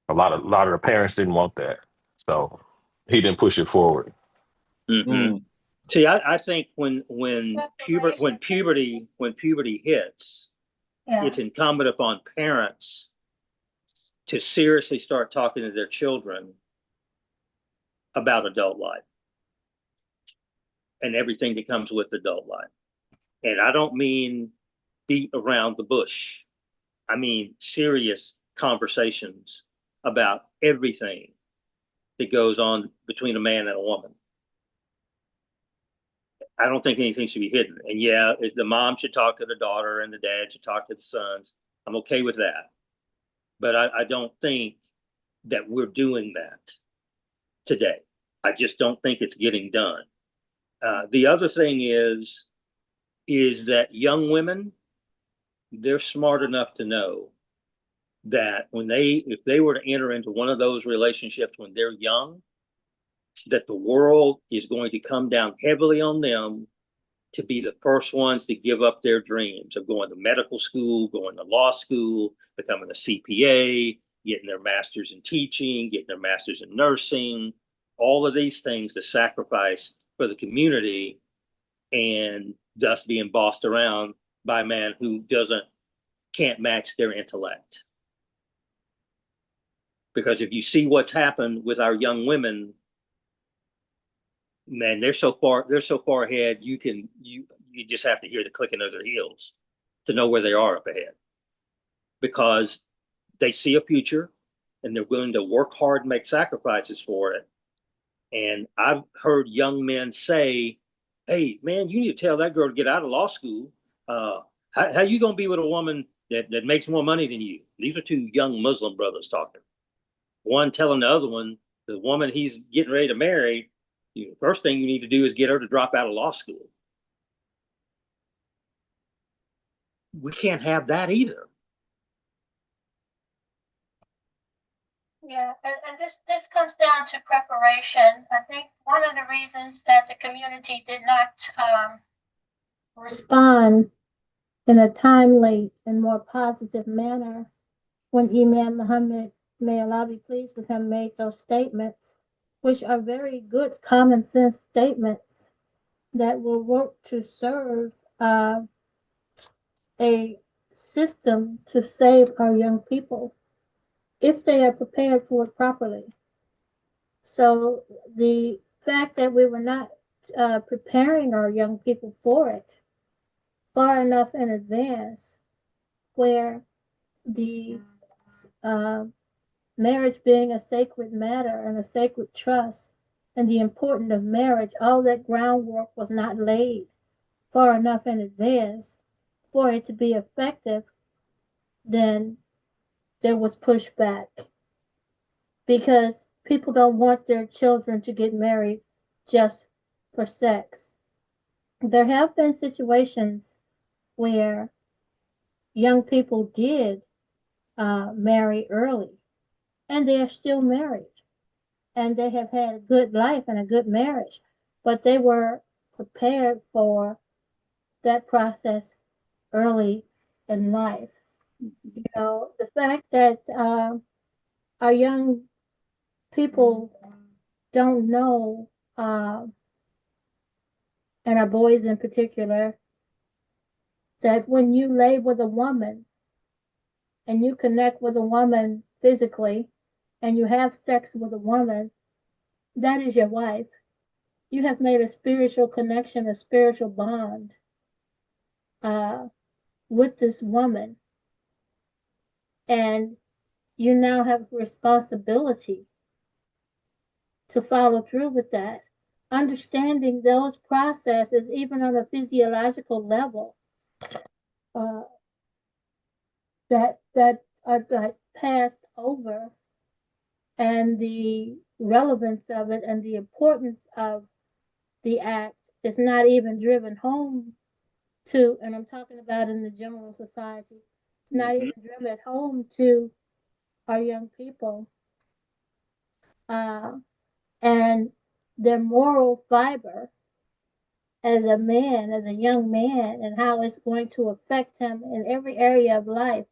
A lot of the parents didn't want that, so he didn't push it forward. Mm-hmm. See, I think when Preparation. puberty hits, Yeah. it's incumbent upon parents to seriously start talking to their children about adult life and everything that comes with adult life. And I don't mean beat around the bush. I mean serious conversations about everything that goes on between a man and a woman. I don't think anything should be hidden. And yeah, the mom should talk to the daughter and the dad should talk to the sons. I'm okay with that. But I don't think that we're doing that today. I just don't think it's getting done. The other thing is that young women, they're smart enough to know that if they were to enter into one of those relationships when they're young, that the world is going to come down heavily on them to be the first ones to give up their dreams of going to medical school, going to law school, becoming a CPA, getting their master's in teaching, getting their master's in nursing, all of these things to sacrifice for the community, and thus being bossed around by a man who can't match their intellect. Because if you see what's happened with our young women, man, they're so far ahead. You just have to hear the clicking of their heels to know where they are up ahead, because they see a future and they're willing to work hard and make sacrifices for it. And I've heard young men say, "Hey, man, you need to tell that girl to get out of law school. How you gonna be with a woman that makes more money than you?" These are two young Muslim brothers talking. One telling the other one, the woman he's getting ready to marry, first thing you need to do is get her to drop out of law school. We can't have that either. Yeah, and this comes down to preparation. I think one of the reasons that the community did not respond in a timely and more positive manner when Imam Muhammad, may Allah be pleased with him, made those statements, which are very good common sense statements that will work to serve a system to save our young people if they are prepared for it properly. So the fact that we were not preparing our young people for it far enough in advance, where the marriage being a sacred matter and a sacred trust, and the importance of marriage, all that groundwork was not laid far enough in advance for it to be effective, then there was pushback, because people don't want their children to get married just for sex. There have been situations where young people did marry early, and they are still married, and they have had a good life and a good marriage, but they were prepared for that process early in life. You know, the fact that our young people don't know, and our boys in particular, that when you lay with a woman and you connect with a woman physically and you have sex with a woman, that is your wife. You have made a spiritual connection, a spiritual bond with this woman. And you now have responsibility to follow through with that. Understanding those processes, even on a physiological level, uh, that are like passed over, and the relevance of it and the importance of the act is not even driven home to, and I'm talking about in the general society, it's not even driven home to our young people, and their moral fiber as a man, as a young man, and how it's going to affect him in every area of life,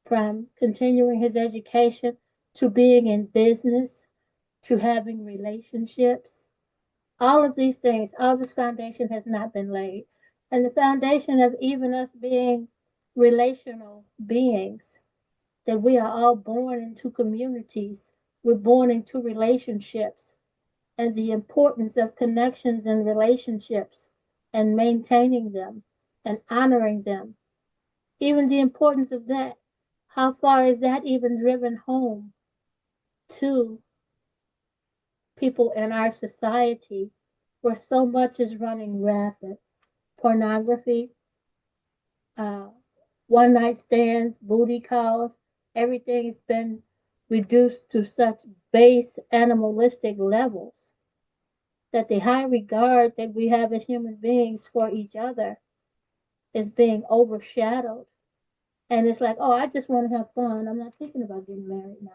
from continuing his education to being in business, to having relationships. All of these things, all this foundation has not been laid. And the foundation of even us being relational beings, that we are all born into communities, we're born into relationships, and the importance of connections and relationships and maintaining them and honoring them. Even the importance of that. How far is that even driven home to people in our society where so much is running rapid? Pornography, uh, one night stands, booty calls, everything's been reduced to such base animalistic levels that the high regard that we have as human beings for each other is being overshadowed. And it's like, oh, I just want to have fun. I'm not thinking about getting married now,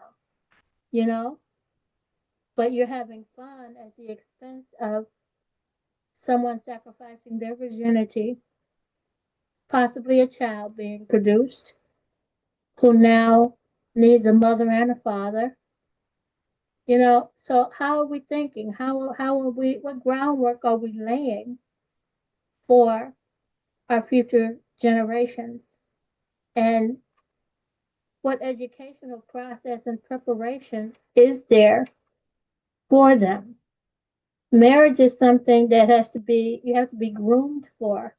you know? But you're having fun at the expense of someone sacrificing their virginity, possibly a child being produced, who now needs a mother and a father. You know, so how are we thinking? How are we? What groundwork are we laying for our future generations? And what educational process and preparation is there for them? Marriage is something that has to be, you have to be groomed for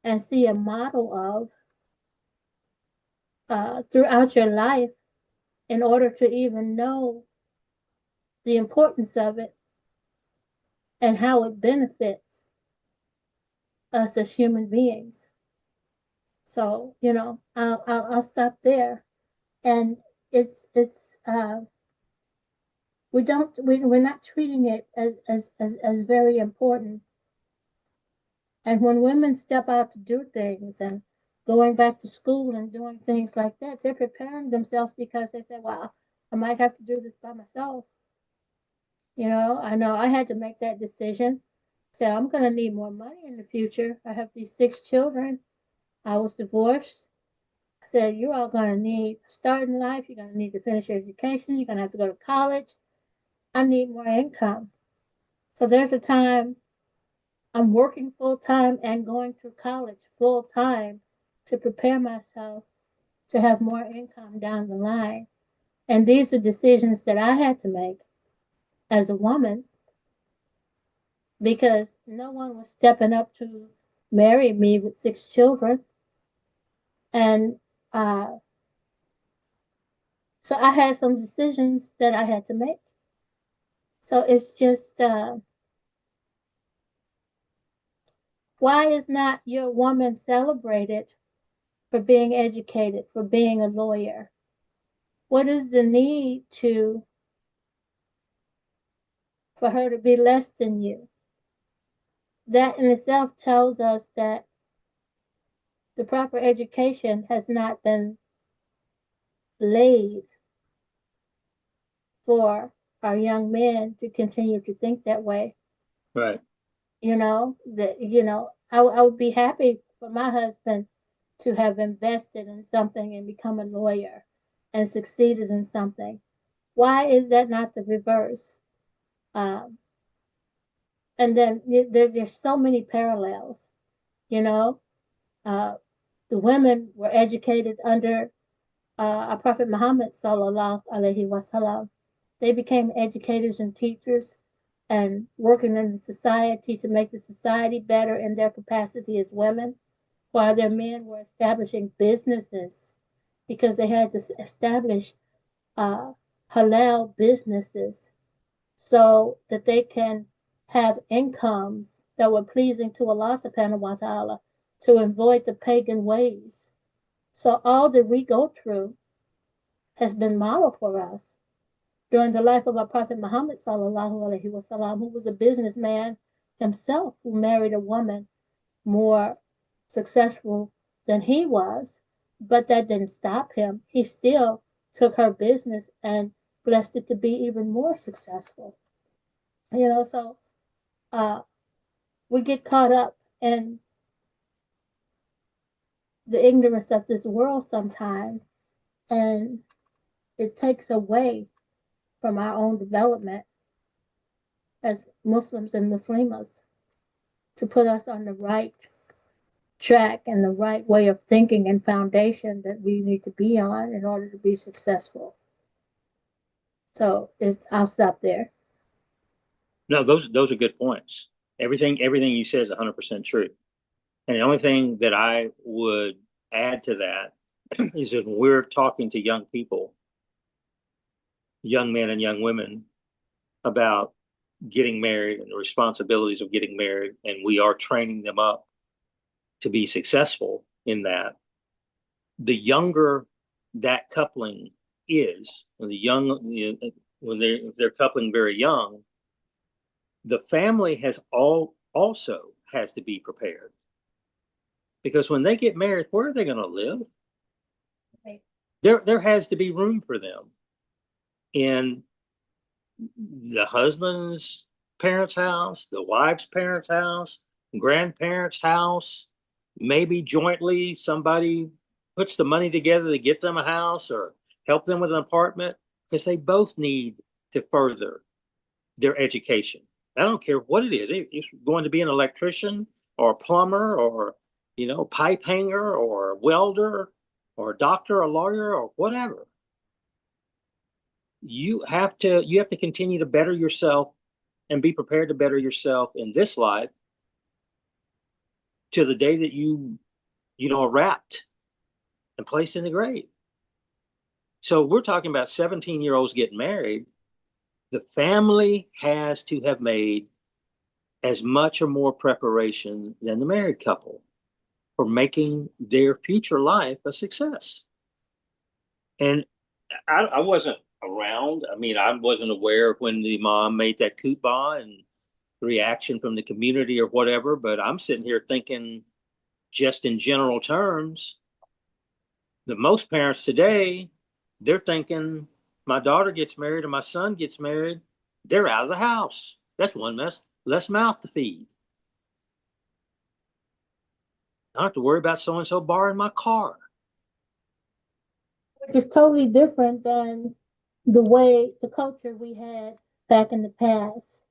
and see a model of throughout your life in order to even know the importance of it and how it benefits us as human beings. So, you know, I'll stop there. And it's we're not treating it as very important. And when women step out to do things and going back to school and doing things like that, they're preparing themselves because they say, well, I might have to do this by myself. You know I had to make that decision. So I'm going to need more money in the future. I have these 6 children. I was divorced. I said, you're all going to need a start in life. You're going to need to finish your education. You're going to have to go to college. I need more income. So there's a time I'm working full time and going to college full time to prepare myself to have more income down the line. And these are decisions that I had to make as a woman because no one was stepping up to marry me with 6 children. And so I had some decisions that I had to make. So it's just, why is not your woman celebrated for being educated, for being a lawyer? What is the need for her to be less than you? That in itself tells us that the proper education has not been laid for our young men to continue to think that way. Right. I would be happy for my husband to have invested in something and become a lawyer and succeeded in something. Why is that not the reverse? Um, and then there's so many parallels. You know, uh, the women were educated under our Prophet Muhammad sallallahu alaihi wasallam. They became educators and teachers and working in the society to make the society better in their capacity as women, while their men were establishing businesses because they had to establish uh, halal businesses so that they can have incomes that were pleasing to Allah subhanahu wa ta'ala to avoid the pagan ways. So all that we go through has been modeled for us during the life of our Prophet Muhammad sallallahu alaihi wasallam, who was a businessman himself, who married a woman more successful than he was, but that didn't stop him. He still took her business and blessed it to be even more successful. So uh, we get caught up in the ignorance of this world sometimes, and it takes away from our own development as Muslims and Muslimas to put us on the right track and the right way of thinking and foundation that we need to be on in order to be successful. So I'll stop there. No, those are good points. Everything you said is 100% true. And the only thing that I would add to that is that when we're talking to young people, young men and young women, about getting married and the responsibilities of getting married, and we are training them up to be successful in that, the younger that coupling is, when they're coupling very young, the family also has to be prepared, because when they get married, where are they going to live? Right. There has to be room for them in the husband's parents' house, the wife's parents' house, grandparents' house. Maybe jointly somebody puts the money together to get them a house or help them with an apartment, because they both need to further their education. I don't care what it is. It's going to be an electrician or a plumber or, pipe hanger or a welder or a doctor or lawyer or whatever. You have to continue to better yourself and be prepared to better yourself in this life to the day that you are wrapped and placed in the grave. So we're talking about 17-year-olds getting married. The family has to have made as much or more preparation than the married couple for making their future life a success. And I wasn't around. I mean, I wasn't aware of when the mom made that khutbah and the reaction from the community or whatever, but I'm sitting here thinking, just in general terms, the most parents today, they're thinking, my daughter gets married and my son gets married, they're out of the house. That's one less mouth to feed. I don't have to worry about so-and-so borrowing my car. Which is totally different than the culture we had back in the past.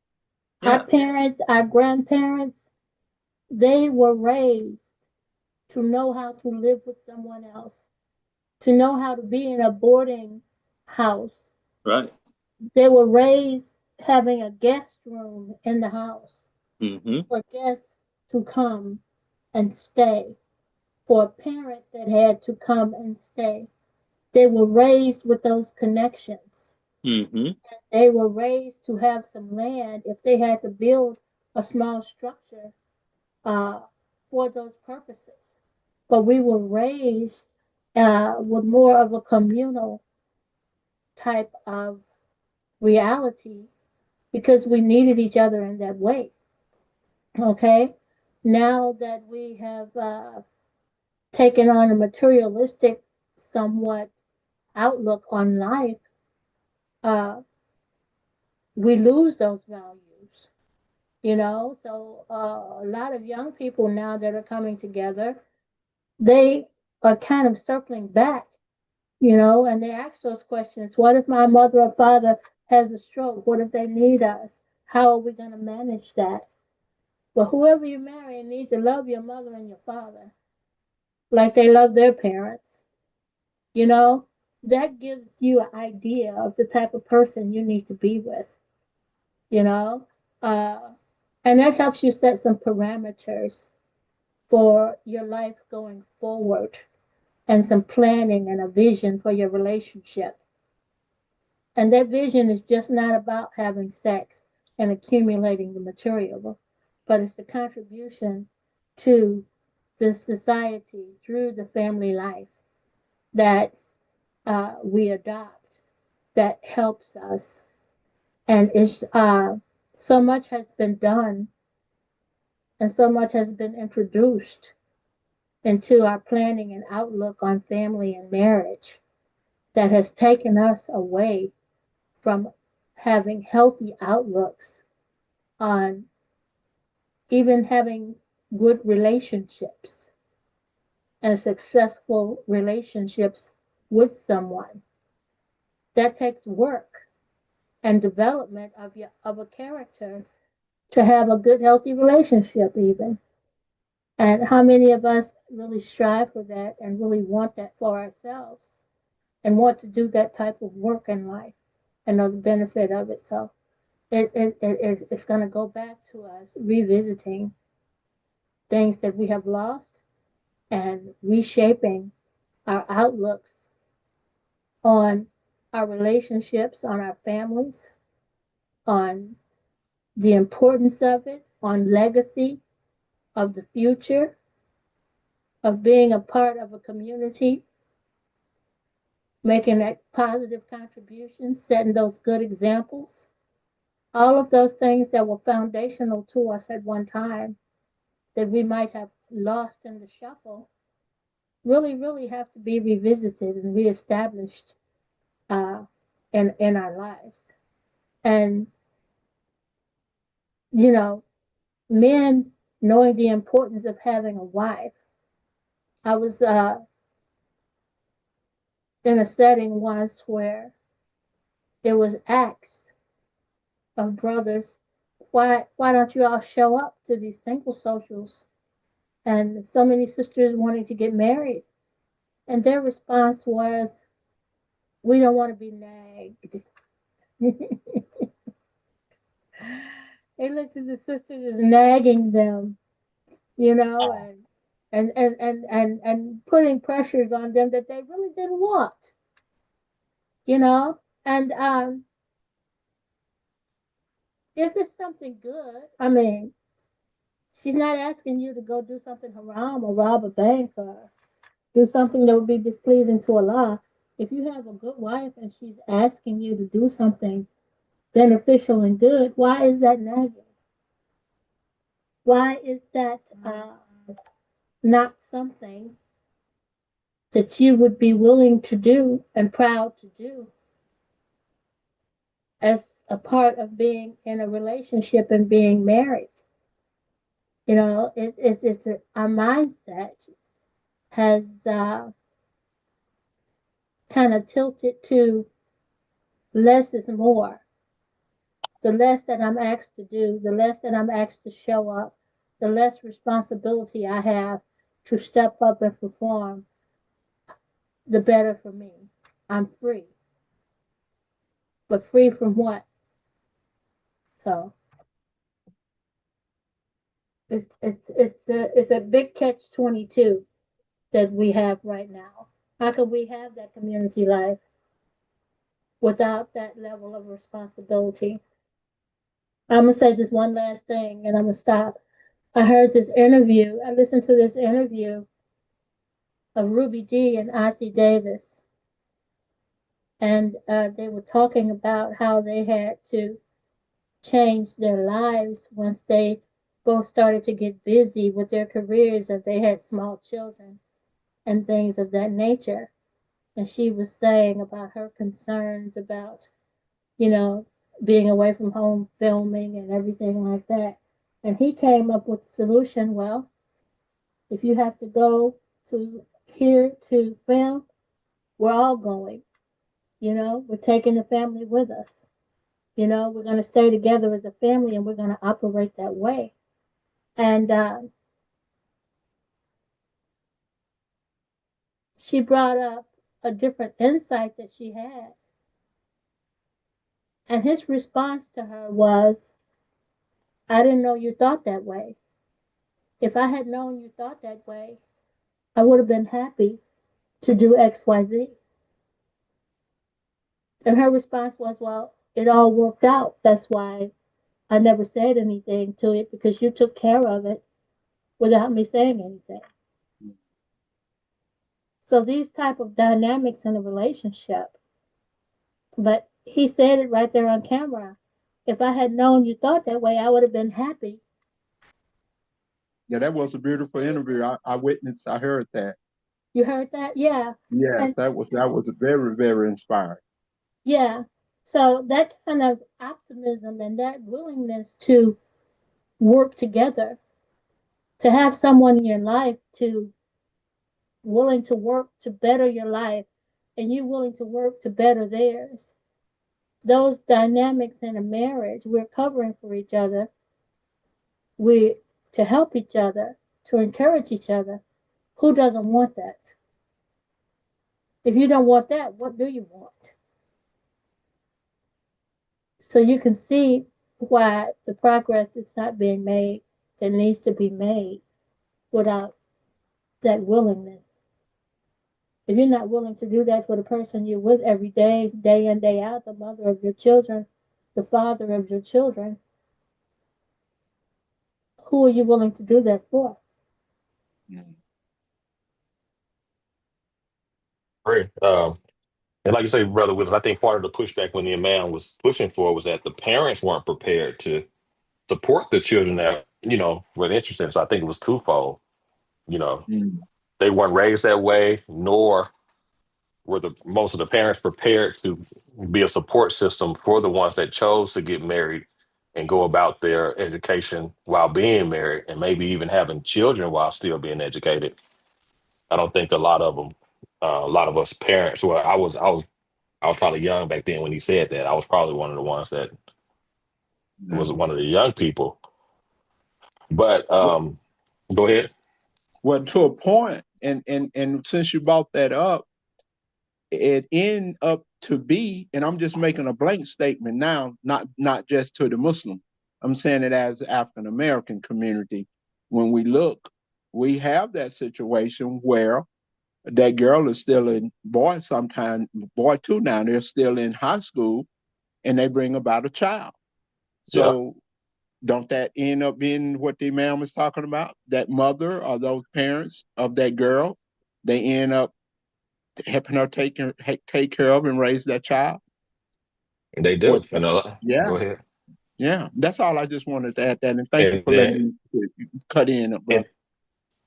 Yeah. Our parents, our grandparents, they were raised to know how to live with someone else, to know how to be in a boarding house. Right. They were raised having a guest room in the house for guests to come and stay, for a parent that had to come and stay. They were raised with those connections. They were raised to have some land if they had to build a small structure for those purposes. But we were raised with more of a communal type of reality because we needed each other in that way. Okay? Now that we have taken on a materialistic, somewhat outlook on life, we lose those values, So a lot of young people now that are coming together, they are kind of circling back, and they ask those questions. What if my mother or father has a stroke? What if they need us? How are we going to manage that? Well, whoever you marry needs to love your mother and your father like they love their parents. That gives you an idea of the type of person you need to be with, you know, uh, and that helps you set some parameters for your life going forward and some planning and a vision for your relationship. And that vision is just not about having sex and accumulating the material, but it's the contribution to the society through the family life that we adopt that helps us. And it's so much has been done and so much has been introduced into our planning and outlook on family and marriage that has taken us away from having healthy outlooks on even having good relationships and successful relationships with someone. That takes work. and development of a character to have a good, healthy relationship, even. And how many of us really strive for that and really want that for ourselves and want to do that type of work in life and know the benefit of it? So it's going to go back to us revisiting things that we have lost and reshaping our outlooks on our relationships, on our families, on the importance of it, on legacy, of the future, of being a part of a community, making that positive contribution, setting those good examples. All of those things that were foundational to us at one time that we might have lost in the shuffle really, really have to be revisited and reestablished uh, in our lives. And, you know, men knowing the importance of having a wife. I was in a setting once where it was asked of brothers, why don't you all show up to these single socials? And so many sisters wanting to get married. And their response was, we don't want to be nagged. They looked at the sisters as nagging them, you know, Oh, and putting pressures on them that they really didn't want, you know. And if it's something good, I mean, she's not asking you to go do something haram or rob a bank or do something that would be displeasing to Allah. If you have a good wife and she's asking you to do something beneficial and good, why is that nagging? Why is that not something that you would be willing to do and proud to do as a part of being in a relationship and being married? You know, our mindset has kind of tilted to less is more. The less that I'm asked to do, the less that I'm asked to show up, the less responsibility I have to step up and perform, the better for me. I'm free. But free from what? So it's a big catch 22 that we have right now. How can we have that community life without that level of responsibility? I'm gonna say this one last thing and I'm gonna stop. I heard this interview, I listened to this interview of Ruby Dee and Ossie Davis, and they were talking about how they had to change their lives once they both started to get busy with their careers and they had small children and things of that nature. And she was saying about her concerns about, you know, being away from home filming and everything like that. And he came up with the solution. Well, if you have to go to here to film, we're all going. You know, we're taking the family with us. You know, we're going to stay together as a family and we're going to operate that way. And she brought up a different insight that she had. And his response to her was, I didn't know you thought that way. If I had known you thought that way, I would have been happy to do XYZ. And her response was, well, it all worked out. That's why I never said anything to it because you took care of it without me saying anything. So these type of dynamics in a relationship, but he said it right there on camera. If I had known you thought that way, I would have been happy. Yeah, that was a beautiful interview. I witnessed, I heard that. You heard that? Yeah. Yes, And that was very, very inspiring. yeah. So that kind of optimism and that willingness to work together, to have someone in your life to willing to work to better your life and you willing to work to better theirs, those dynamics in a marriage, we're covering for each other. We to help each other, to encourage each other. Who doesn't want that? If you don't want that, what do you want? So you can see why the progress is not being made that needs to be made without that willingness. If you're not willing to do that for the person you're with every day, day in, day out, the mother of your children, the father of your children, who are you willing to do that for? Great. And like you say, Brother Willis, I think part of the pushback when the man was pushing for was that the parents weren't prepared to support the children that, were interested. So I think it was twofold. You know, Mm. they weren't raised that way, nor were the most of the parents prepared to be a support system for the ones that chose to get married and go about their education while being married and maybe even having children while still being educated. I don't think a lot of us parents. Well, I was probably young back then when he said that. I was probably one of the ones that was Yeah. one of the young people. But go ahead. Well, to a point, and since you brought that up, it end up to be, and I'm just making a blank statement now, not just to the Muslim. I'm saying it as the African American community. When we look, we have that situation where that girl is still in boy too now, they're still in high school and they bring about a child. Yeah. So don't that end up being what the man was talking about? That mother or those parents of that girl, they end up helping her take care of and raise that child. They What? do. Go Yeah, ahead. yeah. That's all I just wanted to add that, and thank you And for then letting me cut in, and, brother.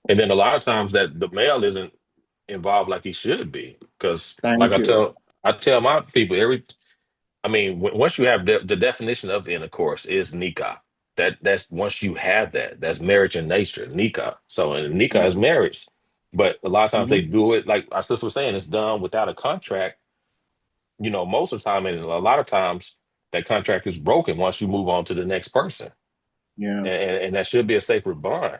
and then a lot of times that the male isn't involved like he should be. Because like Thank you. I tell my people once you have the definition of intercourse is nikah. That's once you have that, that's marriage in nature, nikah. So and nikah is marriage. But a lot of times Mm-hmm. they do it like our sister was saying, it's done without a contract, most of the time, and a lot of times that contract is broken once you move on to the next person. Yeah. And that should be a sacred bond.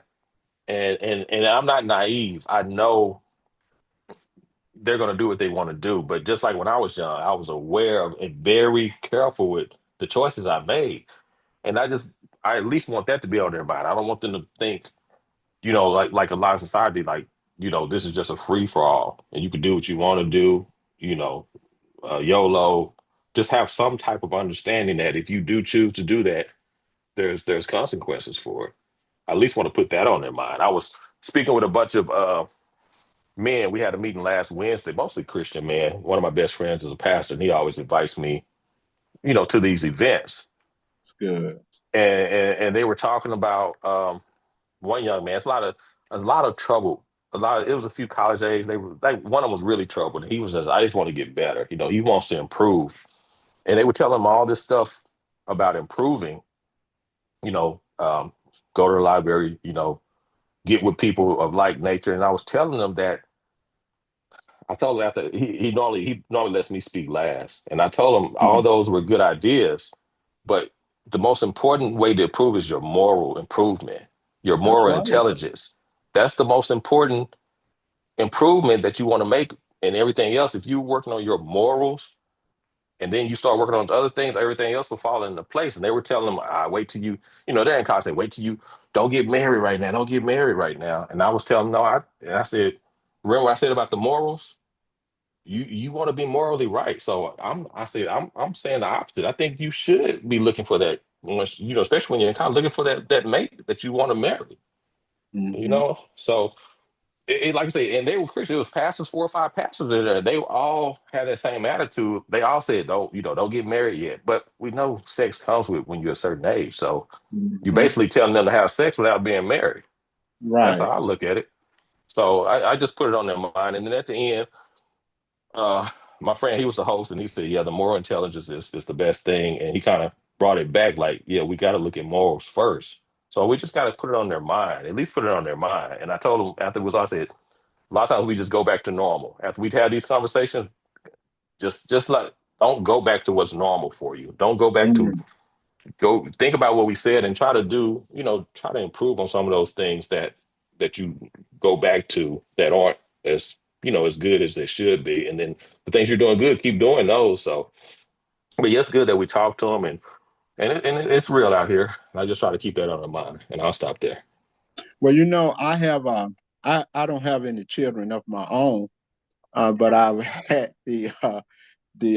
And I'm not naive. I know they're going to do what they want to do. But just like when I was young, I was aware of and very careful with the choices I made. And I at least want that to be on their mind. I don't want them to think, like a lot of society, like, this is just a free for all and you can do what you want to do, you know, YOLO. Just have some type of understanding that if you do choose to do that, there's consequences for it. I at least want to put that on their mind. I was speaking with a bunch of men. We had a meeting last Wednesday, mostly Christian men. One of my best friends is a pastor, and he always invites me, to these events. It's good. And they were talking about one young man. It's a lot of trouble. It was a few college age. They were like one of them was really troubled. And he was just, I just want to get better. He wants to improve. And they were telling him all this stuff about improving, you know, um, go to the library, get with people of like nature. And I was telling them that I told him after he normally lets me speak last. And I told him all Mhm. those were good ideas, but the most important way to improve is your moral improvement, your That's moral right. intelligence. That's the most important improvement that you want to make and everything else. If you're working on your morals and then you start working on other things, everything else will fall into place. And they were telling them, wait till they're in college, say, wait till you don't get married right now. Don't get married right now. And I was telling them, no, I said, remember what I said about the morals? You want to be morally right. So I'm saying the opposite. I think you should be looking for that once, especially when you're in college, looking for that mate that you want to marry, Mm-hmm. So like I say, and they were Christian. It was pastors, 4 or 5 pastors in there. They all had that same attitude. They all said, don't get married yet. But we know sex comes with when you're a certain age. So you're Mm-hmm. basically telling them to have sex without being married. That's how Right. I look at it. So I just put it on their mind. And then at the end, uh, my friend, he was the host, and he said, yeah, the moral intelligence is the best thing. And he kind of brought it back like, yeah, we got to look at morals first. So we just got to put it on their mind, at least put it on their mind. And I told him afterwards, I said, a lot of times we just go back to normal. After we've had these conversations, just don't go back to what's normal for you. Don't go back to Mm. go think about what we said and try to do, try to improve on some of those things that you go back to that aren't as, as good as they should be. And then the things you're doing good, keep doing those. So, but yeah, it's good that we talked to them and it's real out here. I just try to keep that on my mind and I'll stop there. Well, I have I don't have any children of my own, but I've had the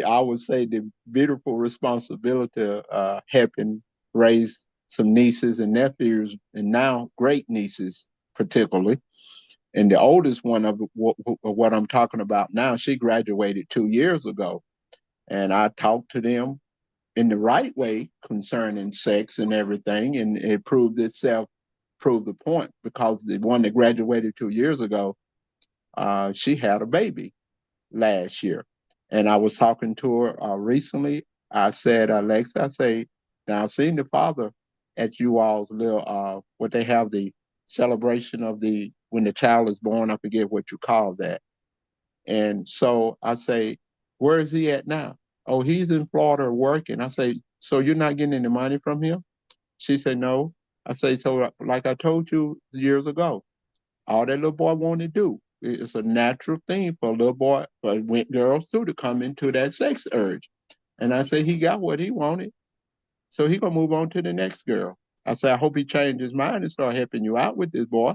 I would say the beautiful responsibility of helping raise some nieces and nephews, and now great nieces particularly. And the oldest one of what I'm talking about now, she graduated 2 years ago, and I talked to them in the right way concerning sex and everything, and it proved the point, because the one that graduated 2 years ago, she had a baby last year. And I was talking to her recently. I said, Alexa, I say, now I've seen the father at you all's little, what they have, the celebration of when the child is born. I forget what you call that. And so I say, where is he at now? Oh, he's in Florida working. I say, so you're not getting any money from him? She said, no. I say, so like I told you years ago, all that little boy want to do, it's a natural thing for a little boy, for girls too, to come into that sex urge. And I say, he got what he wanted, so he gonna move on to the next girl. I say, I hope he changed his mind and start helping you out with this boy.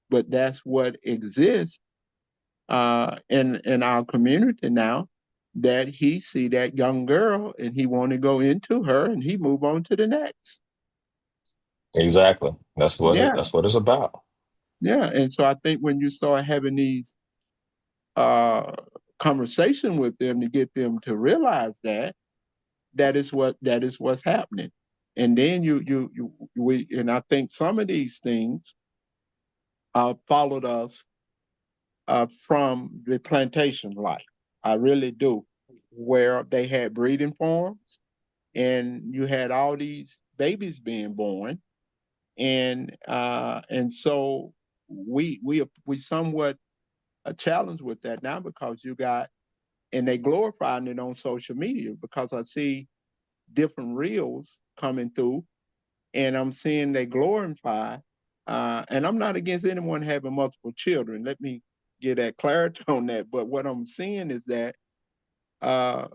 But that's what exists in our community now, that he see that young girl and he want to go into her and he move on to the next. Exactly. Yeah, That's what it's about. yeah. And so I think when you start having these uh, conversation with them to get them to realize that is what's happening. And then we, and I think some of these things followed us from the plantation life. I really do, where they had breeding farms and you had all these babies being born, and so we somewhat a challenge with that now, because you got, and they glorifying it on social media, because I see different reels coming through and I'm seeing they glorify, and I'm not against anyone having multiple children. Let me get that clarity on that. But what I'm seeing is that uh,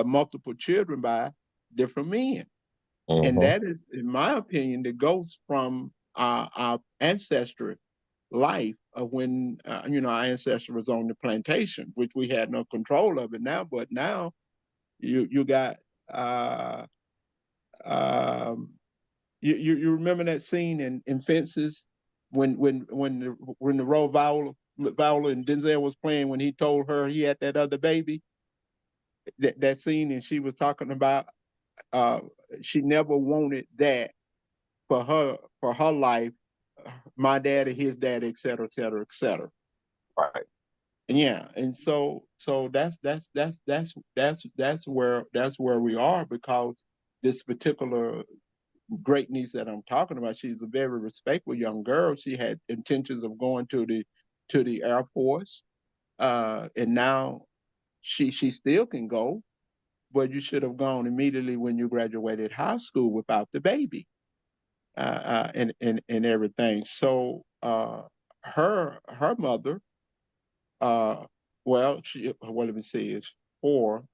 multiple children by different men. And Hmm. that is, in my opinion, that goes from our ancestry life of when our ancestor was on the plantation, which we had no control of it now. But now you got uh, um, you remember that scene in Fences when the role Viola and Denzel was playing, when he told her he had that other baby, that scene, and she was talking about uh, she never wanted that for her life, my daddy, his daddy, et cetera, et cetera, et cetera. Right. And yeah, and so that's where we are, because this particular great niece that I'm talking about, she's a very respectful young girl. She had intentions of going to the Air Force, and now she still can go, but you should have gone immediately when you graduated high school without the baby, and everything. So her mother, uh, let me see, it's four.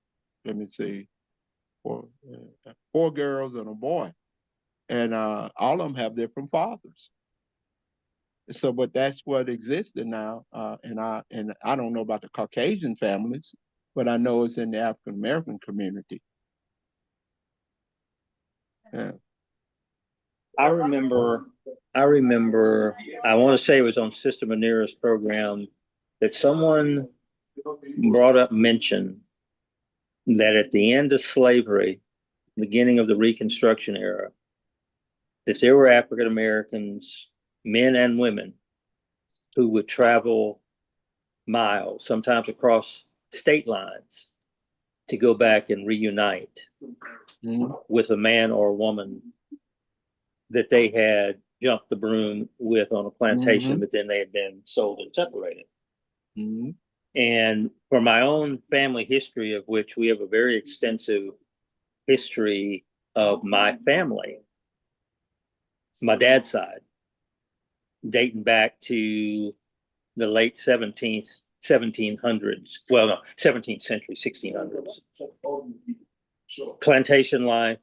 Let me see, four girls and a boy, and all of them have different fathers. So, but that's what existed now, and I don't know about the Caucasian families, but I know it's in the African American community. Yeah. I remember, I remember, I want to say it was on Sister Manira's program that someone brought up mention that at the end of slavery, beginning of the Reconstruction era, that there were African Americans, men and women, who would travel miles, sometimes across state lines, to go back and reunite Mhm. with a man or a woman that they had jumped the broom with on a plantation, Mhm. but then they had been sold and separated. Mhm. And for my own family history, of which we have a very extensive history of my family, my dad's side, dating back to the late 1700s. Well, no, 17th century, 1600s. Plantation life,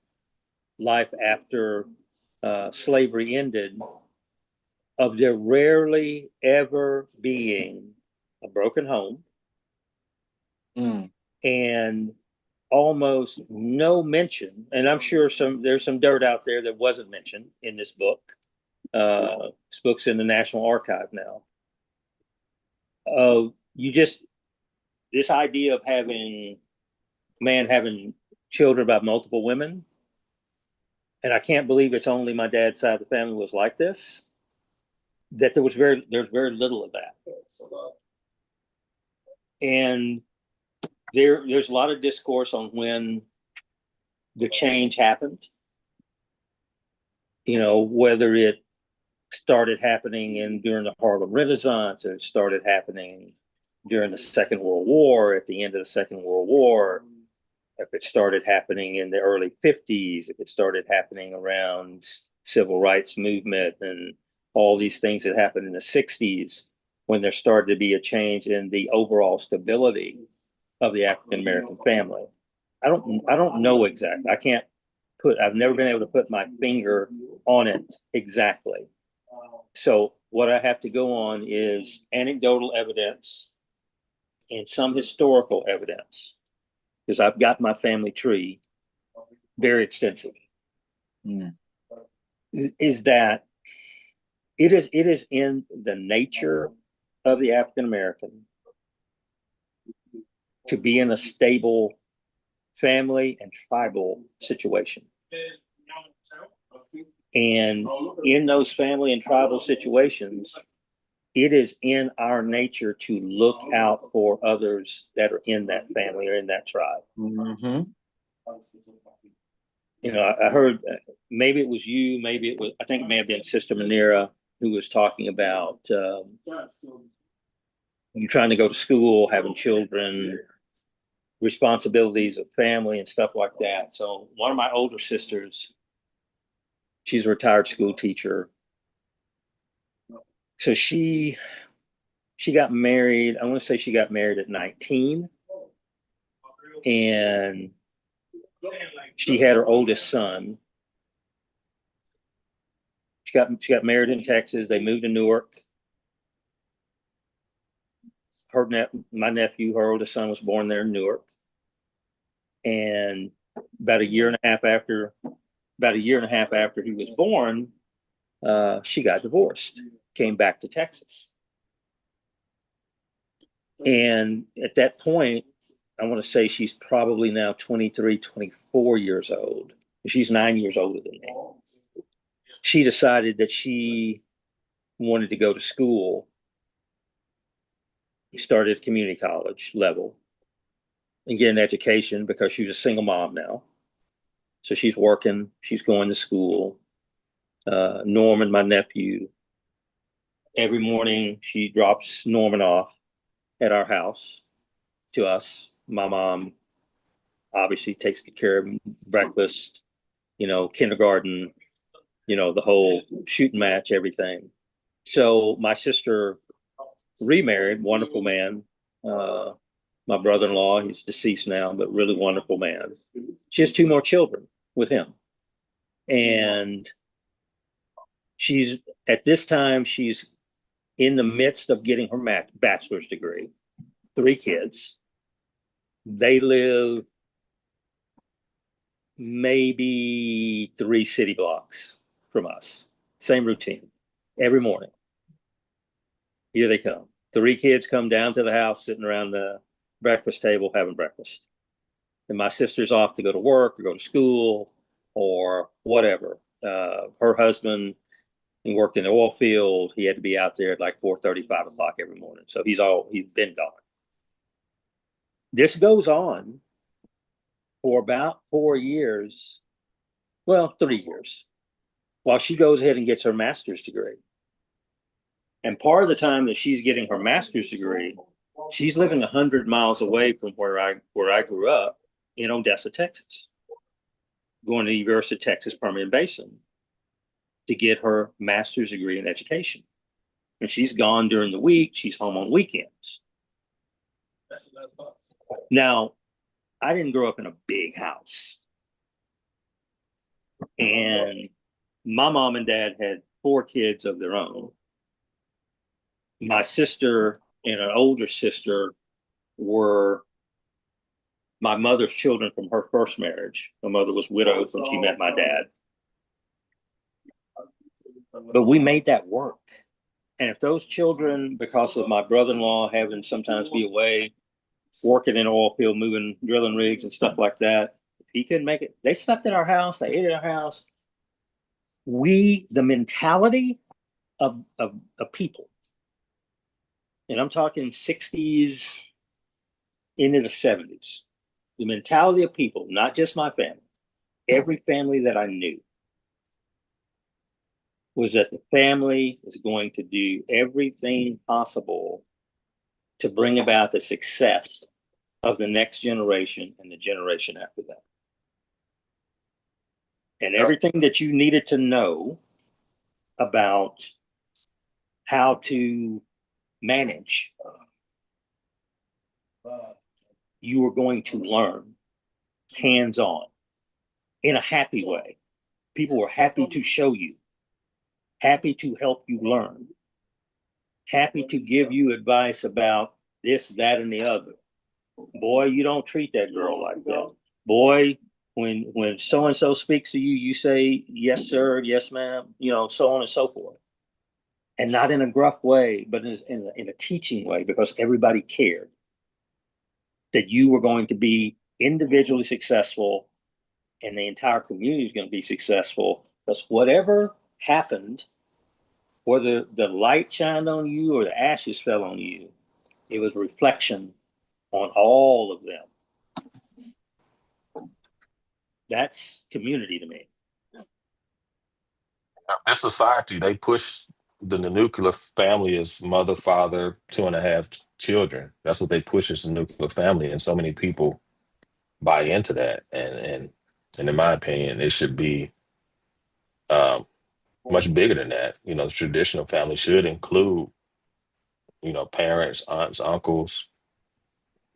life after slavery ended, of there rarely ever being a broken home and almost no mention, and I'm sure there's some dirt out there that wasn't mentioned in this book. This book's in the National Archive now. You just this idea of having having children by multiple women, and I can't believe it's only my dad's side of the family was like this. That there's very little of that, and there's a lot of discourse on when the change happened. You know, whether it started happening during the Harlem Renaissance, or it started happening during the Second World War, at the end of the Second World War, if it started happening in the early 50s, if it started happening around civil rights movement and all these things that happened in the 60s, when there started to be a change in the overall stability of the African American family. I don't know exactly. I've never been able to put my finger on it exactly. So what I have to go on is anecdotal evidence and some historical evidence, because I've got my family tree very extensive. Is that it is in the nature of the African American to be in a stable family and tribal situation. And in those family and tribal situations, it is in our nature to look out for others that are in that family or in that tribe. Mm-hmm. You know, I heard maybe it was you, maybe it was, I think it may have been Sister Manera who was talking about you trying to go to school, having children, responsibilities of family and stuff like that. So one of my older sisters, she's a retired school teacher. So she got married. I want to say she got married at 19. And she had her oldest son. She got married in Texas. They moved to Newark. My nephew, her oldest son, was born there in Newark. And about a year and a half after he was born, she got divorced, came back to Texas. And at that point, I want to say she's probably now 23, 24 years old. She's 9 years older than me. She decided that she wanted to go to school. She started at community college level and get an education because she was a single mom now. So she's working, she's going to school. Norman, my nephew, every morning she drops Norman off at our house to us. My mom obviously takes care of breakfast, kindergarten, the whole shooting match, everything. So my sister remarried, wonderful man. My brother-in-law, he's deceased now, but really wonderful man. She has 2 more children with him. And at this time, she's in the midst of getting her bachelor's degree, 3 kids. They live maybe 3 city blocks from us. Same routine every morning. Here they come. 3 kids come down to the house, sitting around the breakfast table having breakfast. And my sister's off to go to work or go to school or whatever. Her husband, he worked in the oil field. He had to be out there at like 4:30, 5 o'clock every morning. So he's been gone. This goes on for about 4 years. Well, 3 years, while she goes ahead and gets her master's degree. And part of the time that she's getting her master's degree, she's also getting her bachelor's degree. She's living 100 miles away from where I grew up in Odessa, Texas, going to the University of Texas Permian Basin to get her master's degree in education. And she's gone during the week. She's home on weekends. Now, I didn't grow up in a big house. And my mom and dad had 4 kids of their own. My sister and an older sister were my mother's children from her first marriage. My mother was widowed when she met my dad. But we made that work. And if those children, because of my brother-in-law having sometimes be away, working in oil field, moving drilling rigs and stuff like that, if he couldn't make it, they slept at our house, they ate at our house. The mentality of people, and I'm talking 60s into the 70s, the mentality of people, not just my family, every family that I knew, was that the family is going to do everything possible to bring about the success of the next generation and the generation after that. And everything that you needed to know about how to manage, you were going to learn hands-on in a happy way. People were happy to show you, happy to help you learn, happy to give you advice about this, that, and the other. Boy, you don't treat that girl like that. Boy, when so-and-so speaks to you, you say, yes, sir, yes, ma'am, so on and so forth. And not in a gruff way, but in a teaching way, because everybody cared that you were going to be individually successful and the entire community is going to be successful, because whatever happened, whether the light shined on you or the ashes fell on you, it was a reflection on all of them. That's community to me. This society, they push the nuclear family as mother, father, 2.5 children. That's what they push as the nuclear family, and so many people buy into that. And in my opinion, it should be much bigger than that. The traditional family should include, parents, aunts, uncles,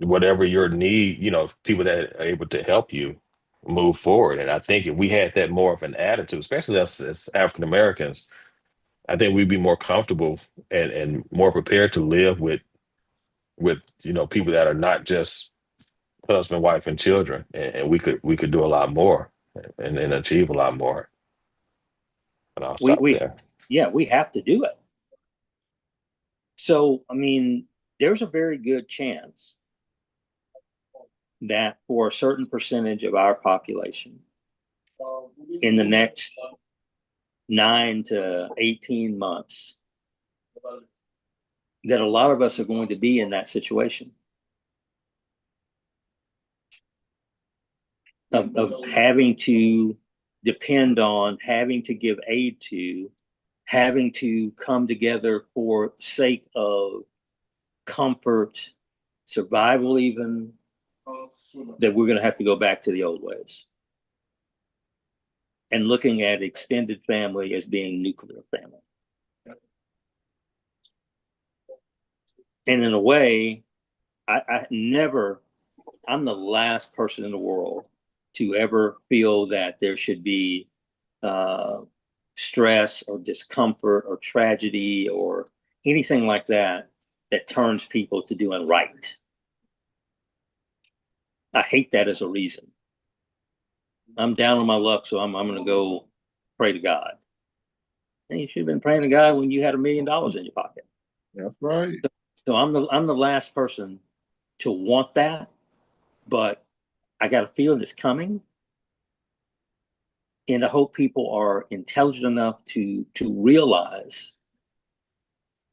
whatever your need, people that are able to help you move forward. And I think if we had that more of an attitude, especially us as African Americans, I think we'd be more comfortable and more prepared to live with people that are not just husband, wife, and children, and we could do a lot more and achieve a lot more. And I'll stop We there. Yeah, we have to do it. So, there's a very good chance that for a certain percentage of our population in the next 9 to 18 months, that a lot of us are going to be in that situation of having to depend on, having to give aid to, having to come together for sake of comfort, survival even, that we're going to have to go back to the old ways. And looking at extended family as being nuclear family. And in a way, I'm the last person in the world to ever feel that there should be stress or discomfort or tragedy or anything like that turns people to doing right. I hate that as a reason. I'm down on my luck, so I'm going to go pray to God. And you should have been praying to God when you had $1 million in your pocket. That's right. So I'm the last person to want that, but I got a feeling it's coming. And I hope people are intelligent enough to realize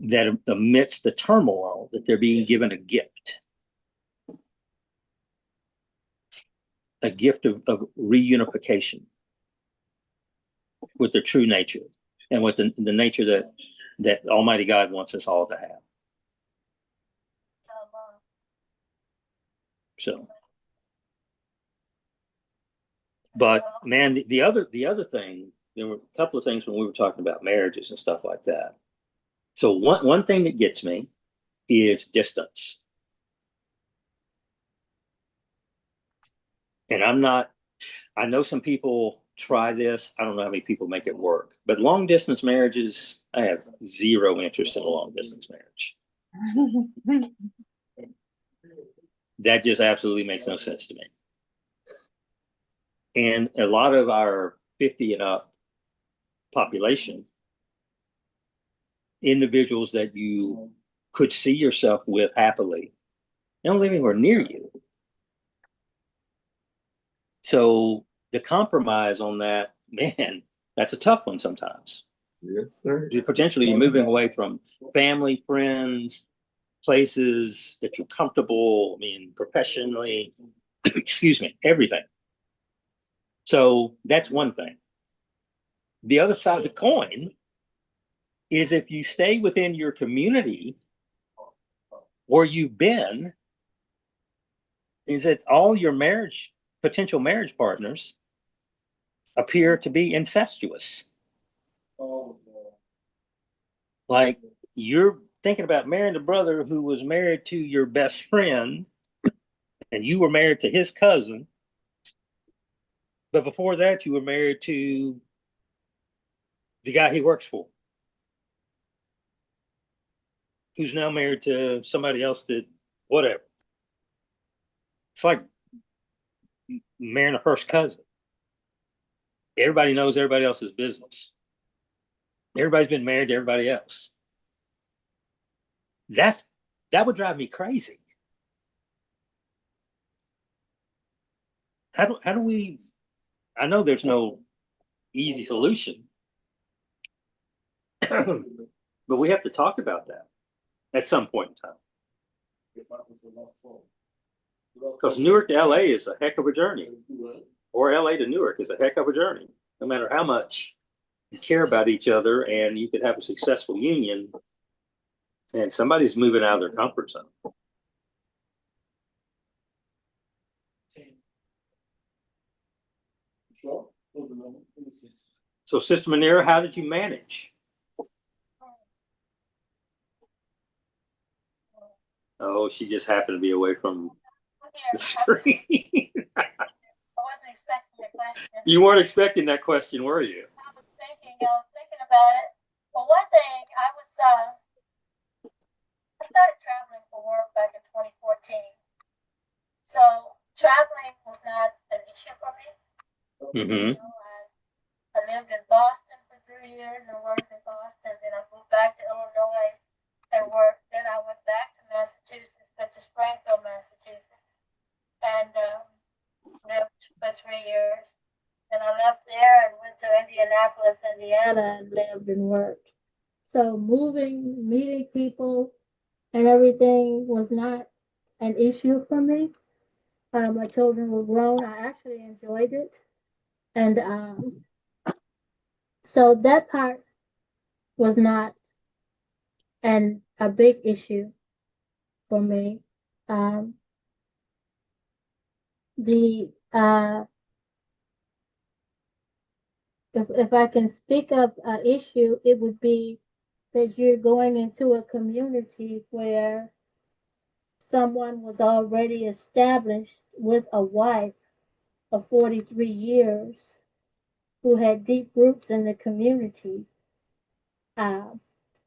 that amidst the turmoil that they're being given a gift of reunification with their true nature and with the nature that Almighty God wants us all to have. So, but man, the other thing, there were a couple of things when we were talking about marriages and stuff like that. So one thing that gets me is distance. And I know some people try this. I don't know how many people make it work, but long distance marriages, I have zero interest in a long distance marriage. That just absolutely makes no sense to me. And a lot of our 50 and up population, individuals that you could see yourself with happily, they don't live anywhere near you. So the compromise on that, man, that's a tough one sometimes. Yes, sir. You're potentially moving away from family, friends, places that you're comfortable, I mean, professionally, excuse me, everything. So that's one thing. The other side of the coin is if you stay within your community where you've been, is that all your potential marriage partners appear to be incestuous. Like you're thinking about marrying a brother who was married to your best friend, and you were married to his cousin. But before that, you were married to the guy he works for, who's now married to somebody else that, whatever. It's like marrying a first cousin. Everybody knows everybody else's business. Everybody's been married to everybody else. That would drive me crazy. How do we? I know there's no easy solution, but we have to talk about that at some point in time. Because Newark to LA is a heck of a journey, or LA to Newark is a heck of a journey. No matter how much you care about each other, and you could have a successful union, and somebody's moving out of their comfort zone. So, Sister Manera, how did you manage? Oh, she just happened to be away from the screen. I wasn't expecting the question. You weren't expecting that question, were you? I was thinking about it. Well, one thing, I started traveling for work back in 2014. So traveling was not an issue for me. Mm-hmm. I lived in Boston for 3 years and worked in Boston. Then I moved back to Illinois and worked. Then I went back to Massachusetts, but to Springfield, Massachusetts, and lived for 3 years. And I left there and went to Indianapolis, Indiana, and lived and worked. So moving, meeting people, and everything was not an issue for me. My children were grown. I actually enjoyed it. And so that part was not a big issue for me. The if I can speak of an issue, it would be that you're going into a community where someone was already established with a wife of 43 years who had deep roots in the community, and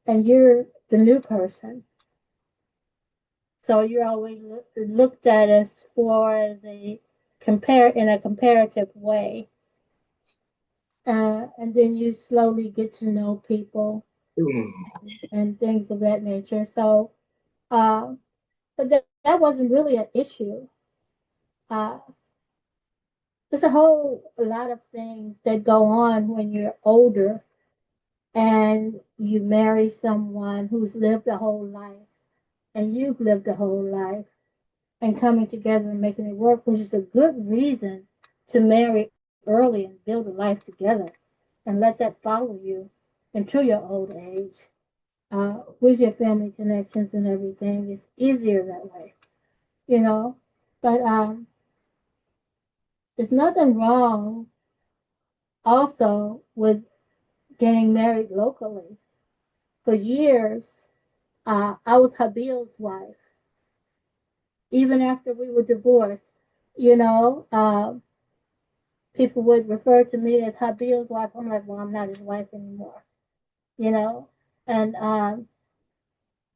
you're the new person. So you're always looked at as a comparative way. And then you slowly get to know people and things of that nature. So, but that wasn't really an issue. Uh, there's a lot of things that go on when you're older and you marry someone who's lived a whole life and you've lived a whole life, and coming together and making it work, which is a good reason to marry early and build a life together and let that follow you into your old age. With your family connections and everything, it's easier that way, you know. But there's nothing wrong also with getting married locally. For years, I was Habil's wife. Even after we were divorced, you know, people would refer to me as Habil's wife. I'm like, well, I'm not his wife anymore, you know. And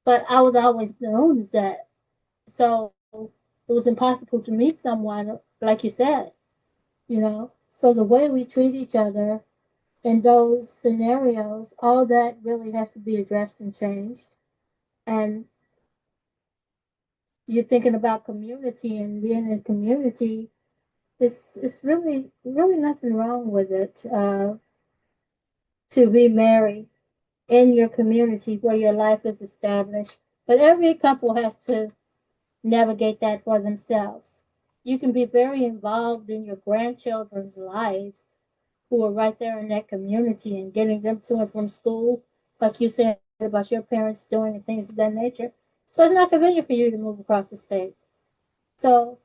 but I was always known as that, so it was impossible to meet someone like you said, you know. So the way we treat each other in those scenarios, all that really has to be addressed and changed. And you're thinking about community and being in community. It's really nothing wrong with it to remarry in your community where your life is established. But every couple has to navigate that for themselves. You can be very involved in your grandchildren's lives who are right there in that community and getting them to and from school, like you said about your parents doing and things of that nature. So it's not convenient for you to move across the state. So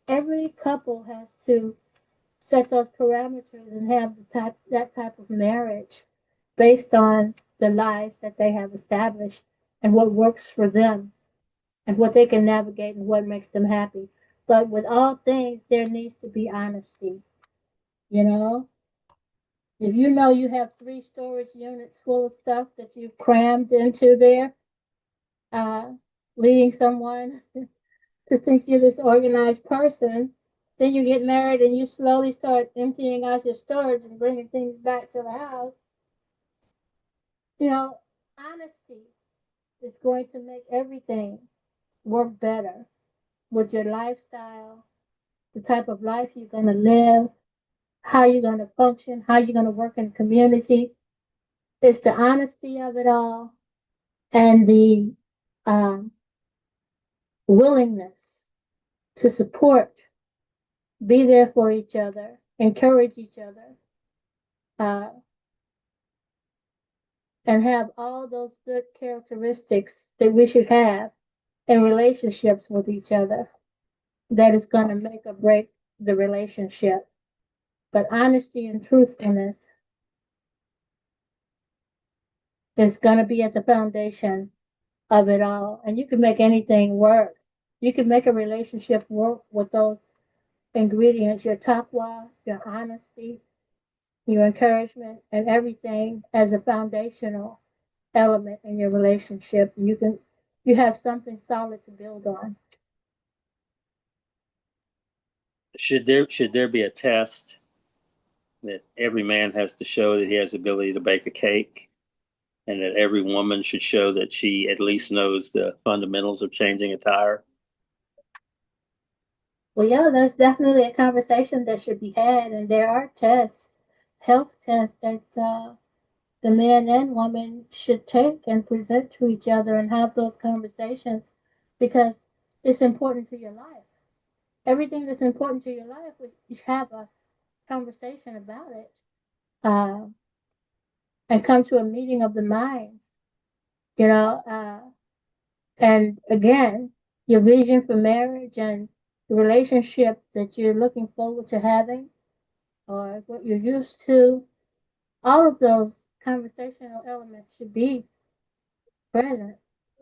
every couple has to set those parameters and have that type of marriage based on the lives that they have established and what works for them and what they can navigate and what makes them happy. But with all things, there needs to be honesty. You know, if you know you have 3 storage units full of stuff that you've crammed into there, uh, leading someone to think you're this organized person, then you get married and you slowly start emptying out your storage and bringing things back to the house. You know, honesty is going to make everything work better with your lifestyle, the type of life you're going to live, how you're going to function, how you're going to work in the community. It's the honesty of it all and the um, willingness to support, be there for each other, encourage each other, uh, and have all those good characteristics that we should have in relationships with each other. That is going to make or break the relationship. But honesty and truthfulness is going to be at the foundation of it all. And you can make anything work. You can make a relationship work with those ingredients, your taqwa, your honesty, your encouragement, and everything as a foundational element in your relationship. You have something solid to build on. Should there be a test that every man has to show that he has the ability to bake a cake, and that every woman should show that she at least knows the fundamentals of changing a tire? Well, yeah, there's definitely a conversation that should be had, and there are tests, health tests that the man and woman should take and present to each other and have those conversations because it's important to your life. Everything that's important to your life, we should have a conversation about it uh, and come to a meeting of the minds, you know. And again, your vision for marriage and the relationship that you're looking forward to having or what you're used to, all of those conversational elements should be present.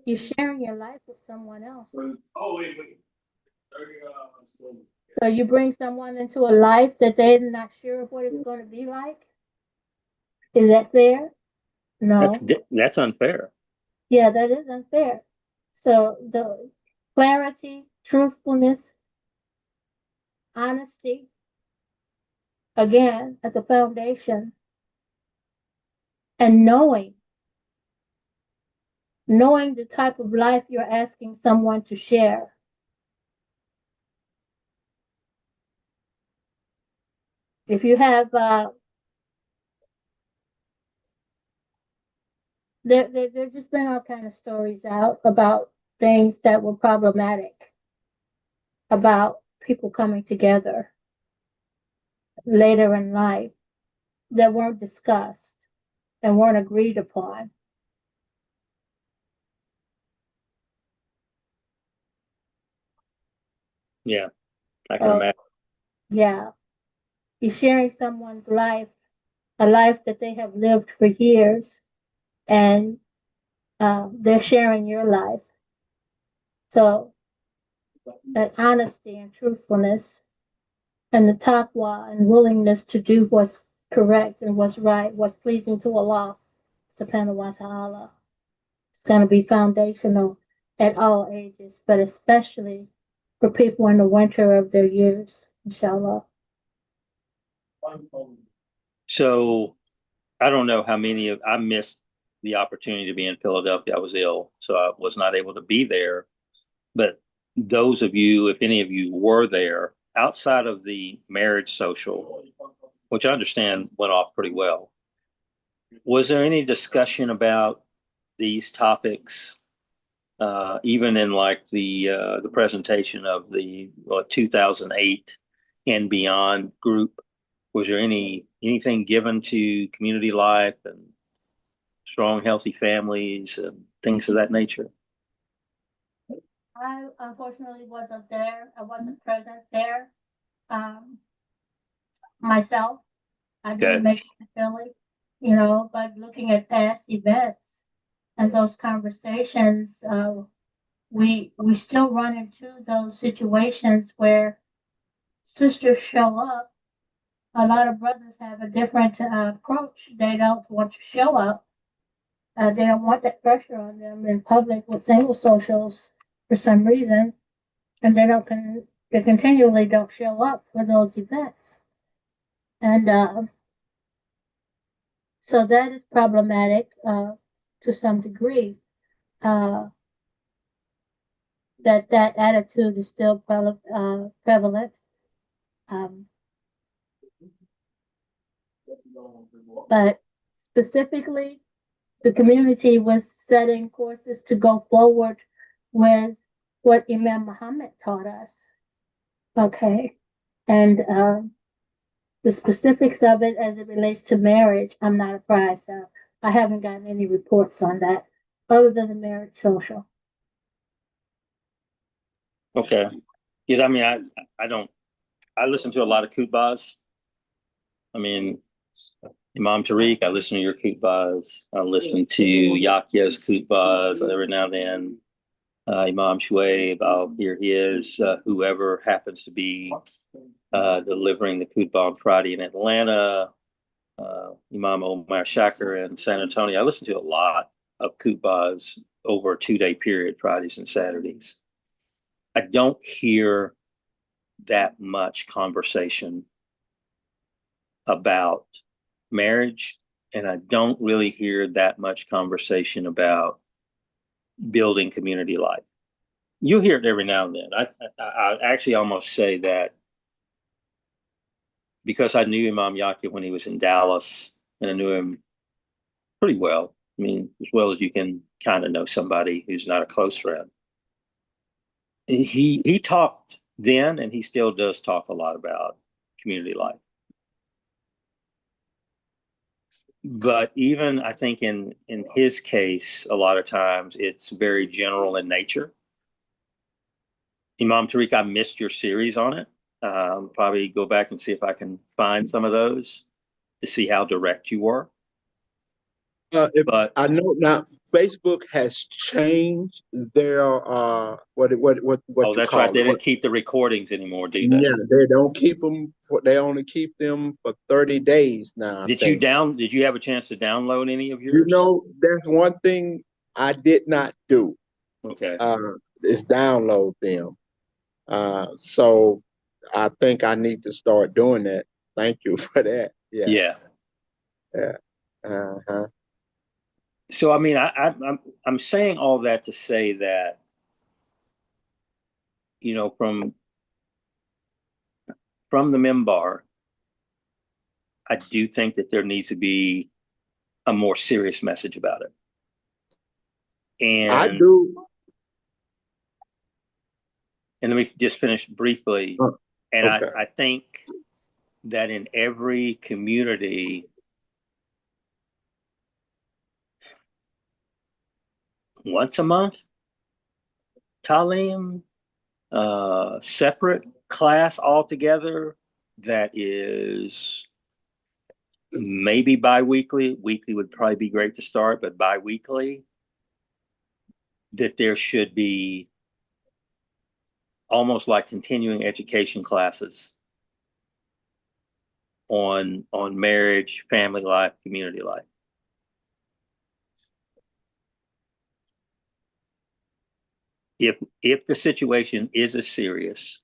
You're sharing your life with someone else. So you bring someone into a life that they're not sure of what it's going to be like. Is that fair? That's No. that's unfair. Yeah, that is unfair. So the clarity, truthfulness, honesty, again, at the foundation, and knowing the type of life you're asking someone to share. If you have, there just been all kind of stories out about things that were problematic about people coming together later in life that weren't discussed and weren't agreed upon. Yeah. I can So, imagine. yeah, you're sharing someone's life, a life that they have lived for years, and they're sharing your life. So, that honesty and truthfulness and the taqwa and willingness to do what's correct and what's right, what's pleasing to Allah subhanahu wa ta'ala. It's going to be foundational at all ages, but especially for people in the winter of their years, inshallah. So I don't know how many of I missed the opportunity to be in Philadelphia. I was ill, so I was not able to be there. But those of you, if any of you were there, outside of the marriage social, which I understand went off pretty well, was there any discussion about these topics, even in like the presentation of the 2008 and beyond group? Was there anything given to community life and strong, healthy families and things of that nature? I unfortunately wasn't there. I wasn't present there myself. I didn't Okay. make it to Philly, but looking at past events and those conversations, we still run into those situations where sisters show up. A lot of brothers have a different approach. They don't want to show up. They don't want that pressure on them in public with single socials for some reason, and they continually don't show up for those events, and so that is problematic to some degree. Uh, that attitude is still prevalent. Um, but specifically, the community was setting courses to go forward with what Imam Muhammad taught us. Okay. And the specifics of it as it relates to marriage, I'm not apprised of. I haven't gotten any reports on that other than the marriage social. Okay. Because I mean, I don't, I listen to a lot of khutbahs. I mean, Imam Tariq, I listen to your khutbahs. I listen to Yakya's khutbahs every now and then. Imam Shuaib, I'll hear his, whoever happens to be delivering the khutbah on Friday in Atlanta, Imam Omar Shaker in San Antonio. I listen to a lot of khutbahs over a 2-day period, Fridays and Saturdays. I don't hear that much conversation about marriage, and I don't really hear that much conversation about building community life. You hear it every now and then. I actually almost say that because I knew Imam Yaqub when he was in Dallas, and I knew him pretty well. I mean, as well as you can kind of know somebody who's not a close friend. He talked then, and he still does talk a lot about community life. But even I think in his case, a lot of times it's very general in nature. Imam Tariq, I missed your series on it. Probably go back and see if I can find some of those to see how direct you were. But I know now Facebook has changed their what oh, you that's right. call They it. didn't keep the recordings anymore, do they? Yeah, they don't keep them. They only keep them for 30 days now. I think. Did you have a chance to download any of You yours? know, there's one thing I did not do. Okay. Is download them. So I think I need to start doing that. Thank you for that. Yeah. Yeah. Yeah. Uh-huh. So I mean, I'm saying all that to say that, from the Membar, I do think that there needs to be a more serious message about it. I And do. let me just finish briefly. And Okay. I think that in every community, once a month, Talim, separate class altogether that is maybe bi-weekly. Weekly would probably be great to start, but bi-weekly, that there should be almost like continuing education classes on marriage, family life, community life. If the situation is as serious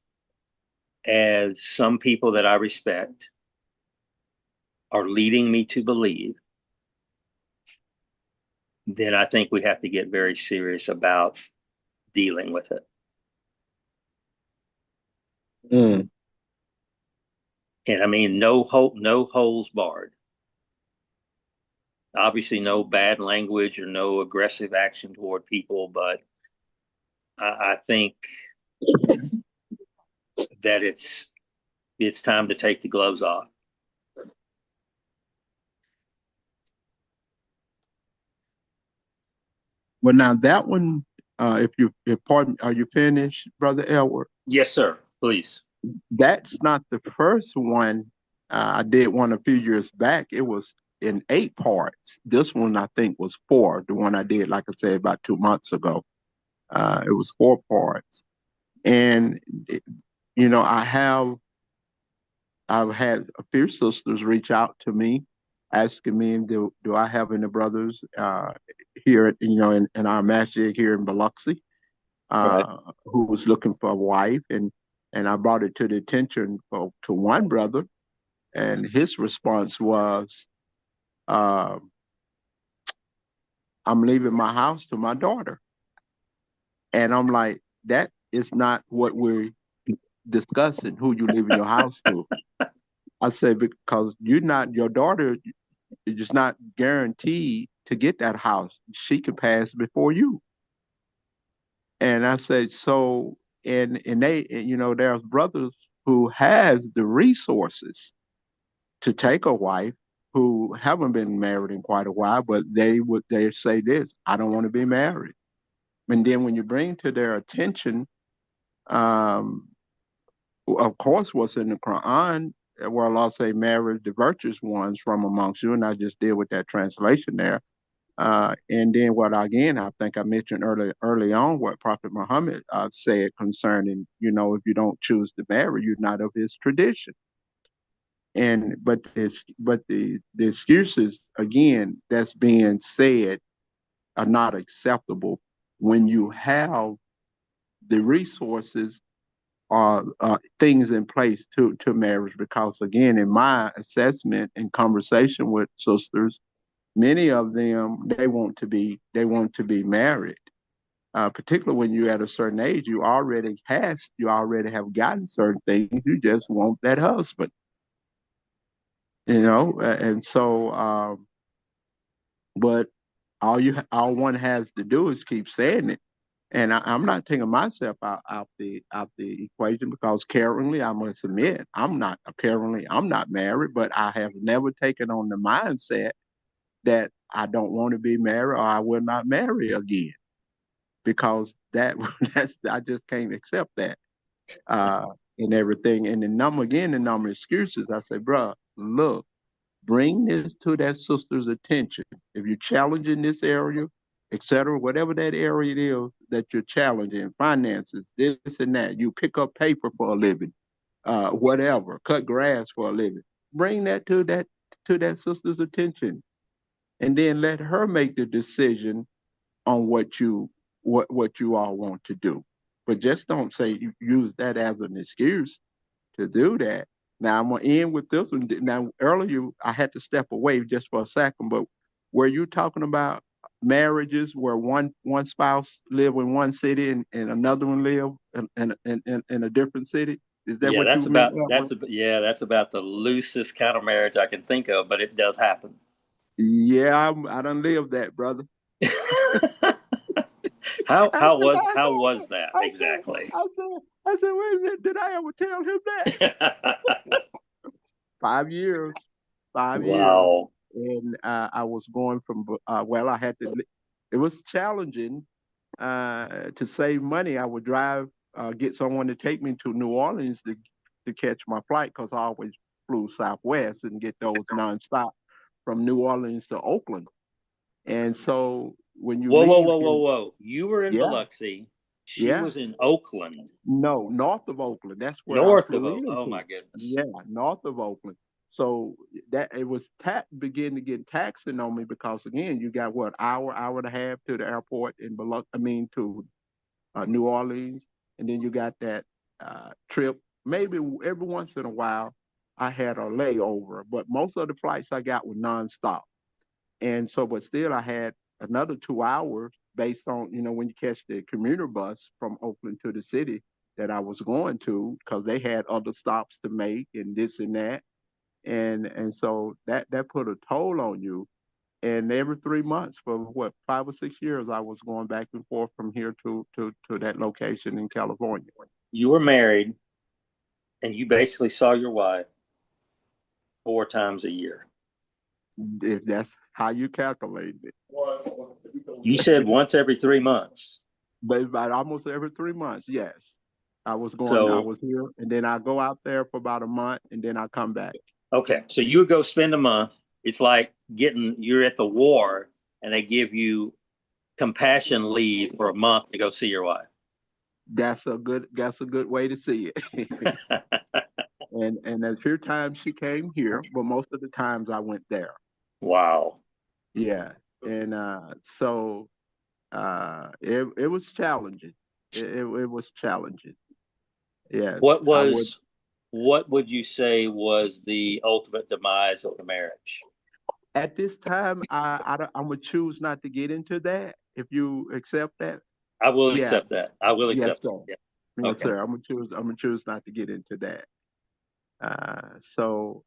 as some people that I respect are leading me to believe, then I think we have to get very serious about dealing with it. Mm. And I mean, no holes barred. Obviously, no bad language or no aggressive action toward people, but I think that it's time to take the gloves off. Well, now that one, if pardon, are you finished, Brother Elwood? Yes, sir. Please. That's not the first one. I did one a few years back. It was in 8 parts. This one, I think, was 4. The one I did, like I said, about 2 months ago. It was 4 parts. And, I've had a few sisters reach out to me, asking me, do I have any brothers here, in our masjid here in Biloxi, Right. who was looking for a wife, and I brought it to the attention to one brother, and his response was, uh, "I'm leaving my house to my daughter," and I'm like, "That is not what we're discussing. Who you leaving your house to?" I said, "Because your daughter is not guaranteed to get that house. She could pass before you." And I said, so, and there's brothers who has the resources to take a wife who haven't been married in quite a while, but they say this: I don't want to be married. And then when you bring to their attention, um, of course, what's in the Quran, where Allah say, marry the virtuous ones from amongst you, and I just deal with that translation there. And then I think I mentioned early on what Prophet Muhammad said concerning, if you don't choose to marry, you're not of his tradition. And but the excuses again that's being said are not acceptable when you have the resources or things in place to marriage. Because again, in my assessment and conversation with sisters, many of them they want to be married. Particularly when you're at a certain age, you already have gotten certain things. You just want that husband, and so. But all one has to do is keep saying it. And I'm not taking myself out the equation, because currently, I must admit, I'm not married, but I have never taken on the mindset that I don't want to be married or I will not marry again, because I just can't accept that and everything. And the number of excuses. I say, bro, look, bring this to that sister's attention. If you're challenging this area, etc., whatever that area is that you're challenging, finances, this and that, you pick up paper for a living, whatever, cut grass for a living. Bring that to that sister's attention, and then let her make the decision on what you all want to do. But just don't say you use that as an excuse to do that. Now I'm gonna end with this one. Now earlier I had to step away just for a second, but were you talking about marriages where one spouse live in one city and another one live in a different city? Is that Yeah, what you meant? that's about the loosest kind of marriage I can think of, but it does happen. Yeah, I done lived that, brother. How I how think was I how did. was that I said, exactly? wait a minute, did I ever tell him that? 5 years, 5 years. Wow. And I was going from, it was challenging to save money. I would drive get someone to take me to New Orleans to catch my flight, because I always flew Southwest and get those nonstop from New Orleans to Oakland. And so when you Whoa, whoa, leave whoa, whoa, here, whoa. You were in yeah, Biloxi. She yeah, was in Oakland, no, north of Oakland. That's where I north of flew Oakland. Oh into. my goodness. Yeah, north of Oakland. So that it was begin to get taxing on me, because again, you got what, hour and a half to the airport in to New Orleans, and then you got that trip. Maybe every once in a while, I had a layover, but most of the flights I got were nonstop. And so, but still, I had another 2 hours based on, when you catch the commuter bus from Oakland to the city that I was going to, because they had other stops to make and this and that. And so that put a toll on you. And every 3 months for what, 5 or 6 years, I was going back and forth from here to that location in California. You were married and you basically saw your wife 4 times a year. If that's how you calculate it. You said once every 3 months. But about almost every 3 months, yes. I So, was here, and then I go out there for about a month, and then I come back. okay. So you would go spend a month. It's like you're at the war and they give you compassion leave for a month to go see your wife. That's a good way to see it. And a few times she came here, but most of the times I went there. Wow. Yeah. And so it was challenging. It was challenging. Yes. What would you say was the ultimate demise of the marriage? At this time, I'm gonna choose not to get into that. If you accept that, I will yeah, accept that. I will yes, accept it. sir. Yeah. Yes, Okay. sir. I'm gonna choose not to get into that. So,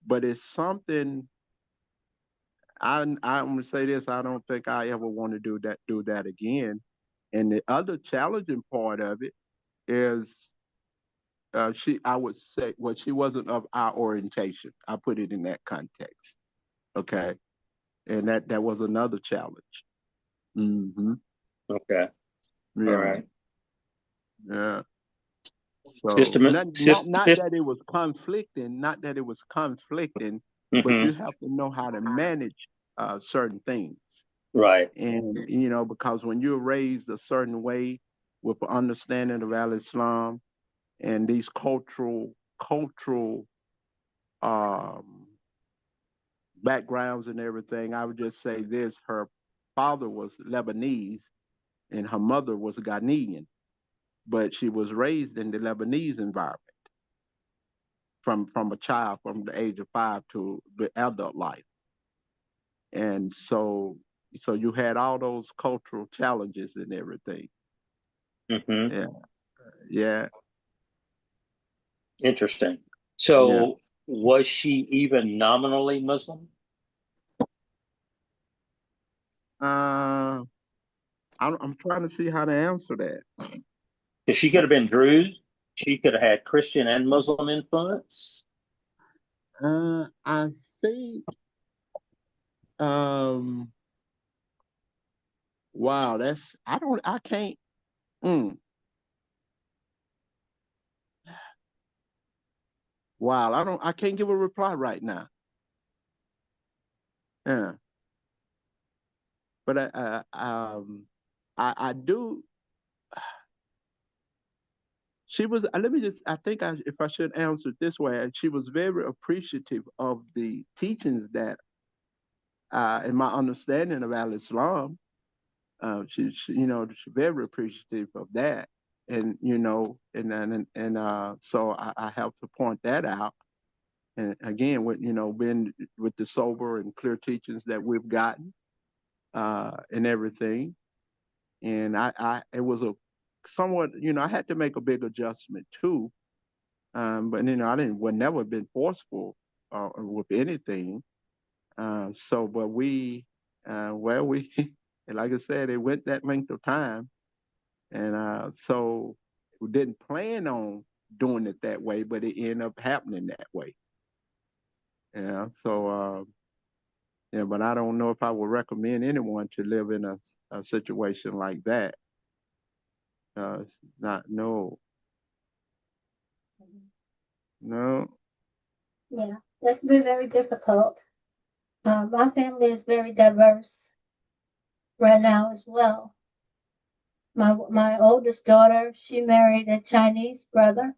but it's something. I'm gonna say this. I don't think I ever want to do that again. And the other challenging part of it is, I would say, well, she wasn't of our orientation. I put it in that context. Okay, and that was another challenge. Mm-hmm. Okay. All Yeah, right. yeah. Sister, So not sister, that it was conflicting, not that it was conflicting, but mm-hmm. you have to know how to manage certain things. Right. And because when you're raised a certain way with an understanding of Al Islam and these cultural um, backgrounds and everything, I would just say this: her father was Lebanese and her mother was Ghanaian, but she was raised in the Lebanese environment from a child from the age of 5 to the adult life. And so you had all those cultural challenges and everything. Mm-hmm. Yeah, yeah, Interesting. yeah. So, was she even nominally Muslim? Uh, I'm trying to see how to answer that. Because she could have been Druze. She could have had Christian and Muslim influence. I think. Um, wow, that's I can't. Mm, wow, I can't give a reply right now. Yeah, but I do. She was. Let me just. I think if I should answer it this way, she was very appreciative of the teachings that, in my understanding of Al Islam, she's very appreciative of that, and so I have to point that out. And again, with being with the sober and clear teachings that we've gotten, and everything, and it was a somewhat, I had to make a big adjustment too. But I didn't, would never been forceful with anything. But we, and like I said, it went that length of time, and so we didn't plan on doing it that way, but it ended up happening that way. Yeah. So yeah, but I don't know if I would recommend anyone to live in a situation like that. It's not, no, no. Yeah, that's been very difficult. My family is very diverse right now as well. My oldest daughter, she married a Chinese brother.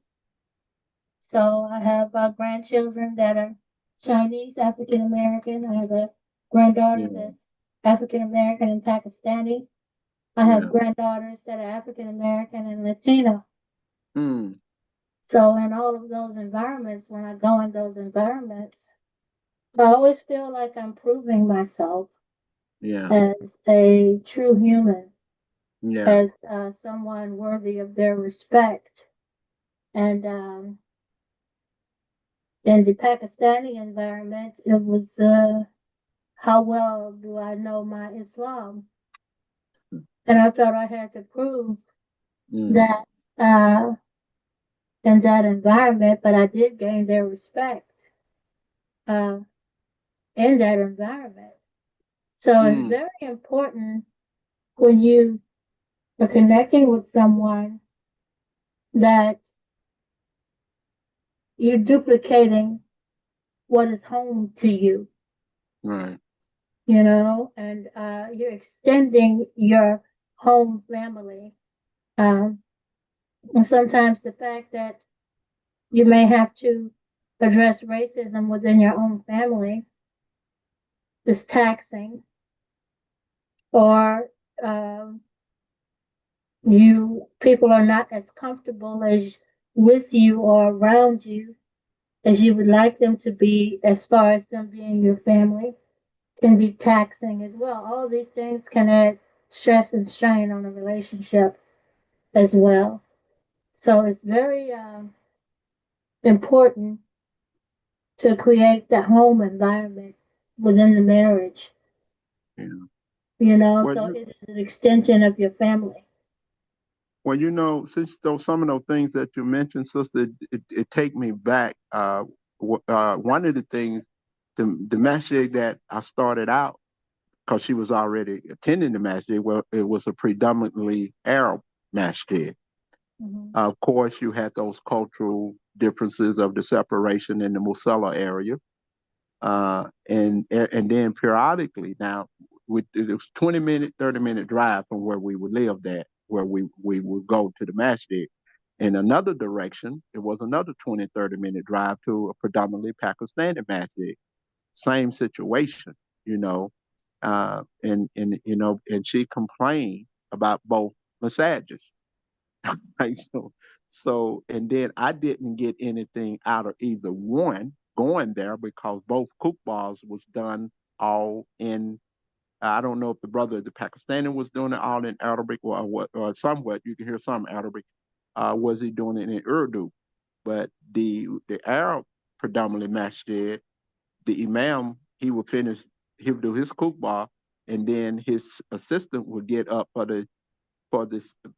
So I have grandchildren that are Chinese, African American. I have a granddaughter Yeah, that's African American and Pakistani. I have yeah. granddaughters that are African American and Latino. Mm, So in all of those environments, when I go in those environments, I always feel like I'm proving myself yeah, as a true human, yeah, as someone worthy of their respect. And in the Pakistani environment, it was how well do I know my Islam? And I thought I had to prove mm, that in that environment, but I did gain their respect uh, in that environment. So it's mm, very important when you are connecting with someone that you're duplicating what is home to you, right, and you're extending your home family. Um, and sometimes the fact that you may have to address racism within your own family is taxing, or um, people are not as comfortable as with you or around you as you would like them to be, as far as them being your family, can be taxing as well. All these things can add stress and strain on a relationship as well. So it's very important to create the home environment within the marriage, yeah. Well, so it is an extension of your family. well, since those some of those things that you mentioned, sister, it take me back. One of the things, the masjid that I started out, because she was already attending the masjid, well, it was a predominantly Arab masjid. Mm-hmm. Of course, you had those cultural differences of the separation in the Musalla area, and then periodically now, it was 20-minute, 30-minute drive from where we would live, that where we would go to the masjid. In another direction, it was another 20, 30-minute drive to a predominantly Pakistani masjid. Same situation, you know. And she complained about both massages. Right? And then I didn't get anything out of either one going there, because both balls was done all in. I don't know if the Pakistani was doing it all in Arabic, or what, or somewhat. You can hear some Arabic. Was he doing it in Urdu? But the Arab predominantly masjid, the imam, he would do his ball, and then his assistant would get up for this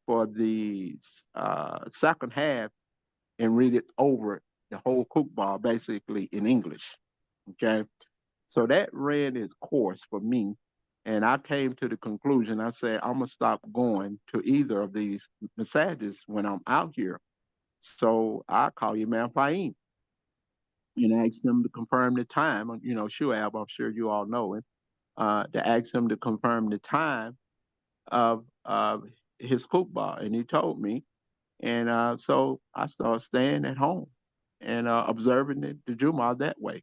for the second half and read it over the whole ball, basically in English. Okay, so that ran its course for me, and I came to the conclusion. I said, I'm gonna stop going to either of these massages when I'm out here. So I call Imam Fahim and asked him to confirm the time. Shuab, I'm sure you all know him. To ask him to confirm the time of his ball, and he told me. And so I started staying at home and observing the Juma that way.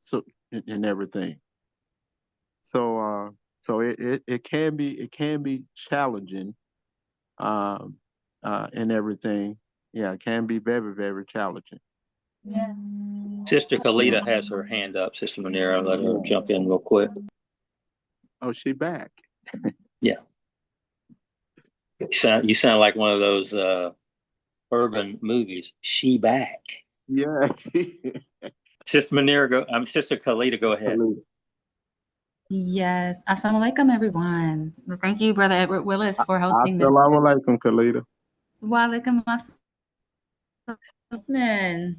So and everything. So it can be challenging, um, and everything. Yeah, it can be very, very challenging. Yeah. Sister Kalita has her hand up. Sister Manera, let her jump in real quick. Oh, she back. Yeah. You sound like one of those urban movies. She back. Yeah. Sister Manera, Sister Kalita, go ahead. Yes. Assalamualaikum, everyone. Thank you, Brother Edward Willis, for hosting this. Assalamu alaikum, Kalita. Walaikum assalam.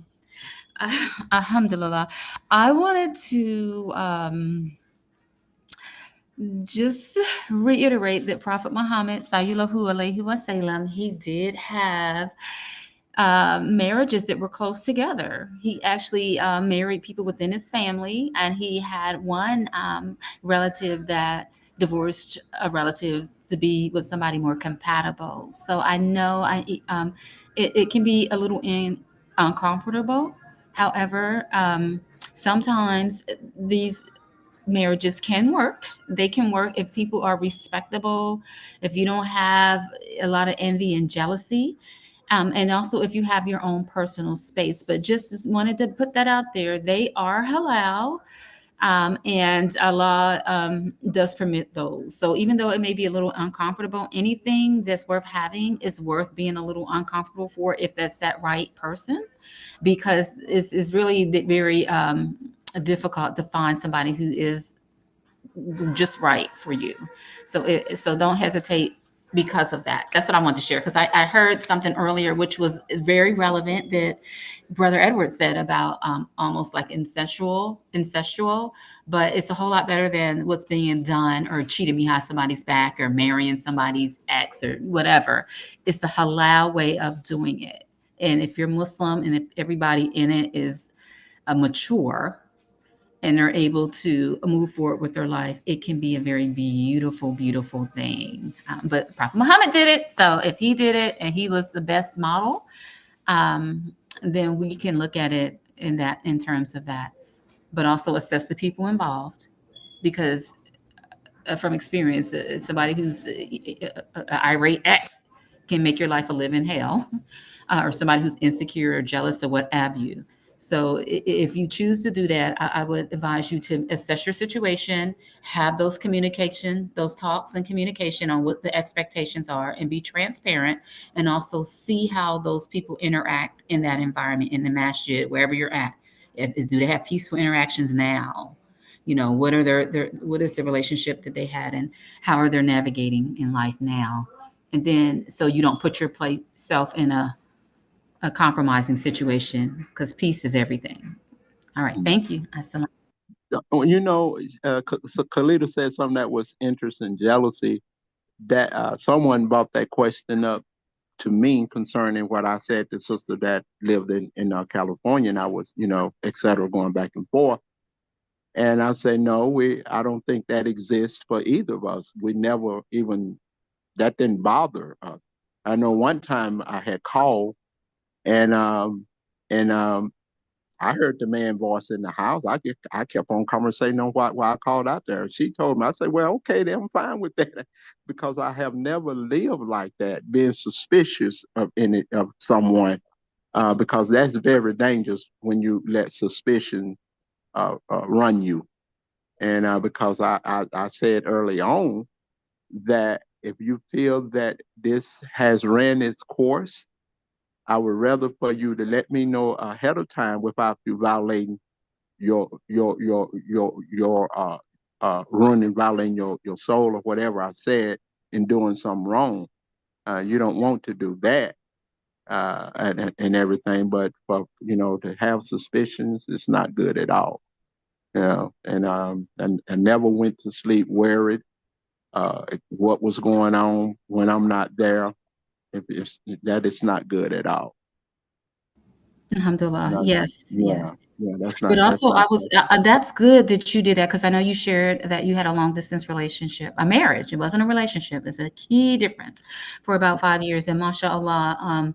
Alhamdulillah. I wanted to Just reiterate that Prophet Muhammad, Sallallahu Alaihi Wasallam, he did have marriages that were close together. He actually married people within his family, and he had one relative that divorced a relative to be with somebody more compatible. So I know it can be a little uncomfortable. However, sometimes these marriages can work. They can work if people are respectable, if you don't have a lot of envy and jealousy, and also if you have your own personal space. But just wanted to put that out there. They are halal, and Allah does permit those. So even though it may be a little uncomfortable, anything that's worth having is worth being a little uncomfortable for if that's that right person, because it's really very difficult to find somebody who is just right for you. So don't hesitate because of that. That's what I wanted to share, because I heard something earlier which was very relevant that Brother Edward said about almost like incestual, but it's a whole lot better than what's being done or cheating behind somebody's back or marrying somebody's ex or whatever. It's a halal way of doing it. And if you're Muslim and if everybody in it is mature and are able to move forward with their life, it can be a very beautiful, beautiful thing. But Prophet Muhammad did it. So if he did it and he was the best model, then we can look at it in terms of that, but also assess the people involved, because from experience, somebody who's an irate ex can make your life a living hell, or somebody who's insecure or jealous or what have you. So if you choose to do that, I would advise you to assess your situation, have those talks and communication on what the expectations are, and be transparent, and also see how those people interact in that environment, in the masjid, wherever you're at. Do they have peaceful interactions now? What are what is the relationship that they had, and how are they navigating in life now? And then so you don't put yourself in a compromising situation, because peace is everything. All right. Thank you. So Khalida said something that was interesting, jealousy, that someone brought that question up to me concerning what I said to sister that lived in California, and I was, et cetera, going back and forth. And I say, no, I don't think that exists for either of us. We never even, that didn't bother us. I know one time I had called and I heard the man voice in the house. I kept on conversating on why I called out there. She told me, I said, well, okay, then I'm fine with that because I have never lived like that, being suspicious of someone, because that's very dangerous when you let suspicion run you. And because I said early on that if you feel that this has ran its course, I would rather for you to let me know ahead of time without you violating your ruining, violating your soul or whatever I said in doing something wrong. You don't want to do that and everything, but for to have suspicions, it's not good at all. And I never went to sleep worried what was going on when I'm not there. If that is not good at all. Alhamdulillah. No, Yes, yeah, yes. yeah, But that's also, not. that's good that you did that, because I know you shared that you had a long distance relationship, a marriage. It wasn't a relationship. It's a key difference for about 5 years. And mashallah,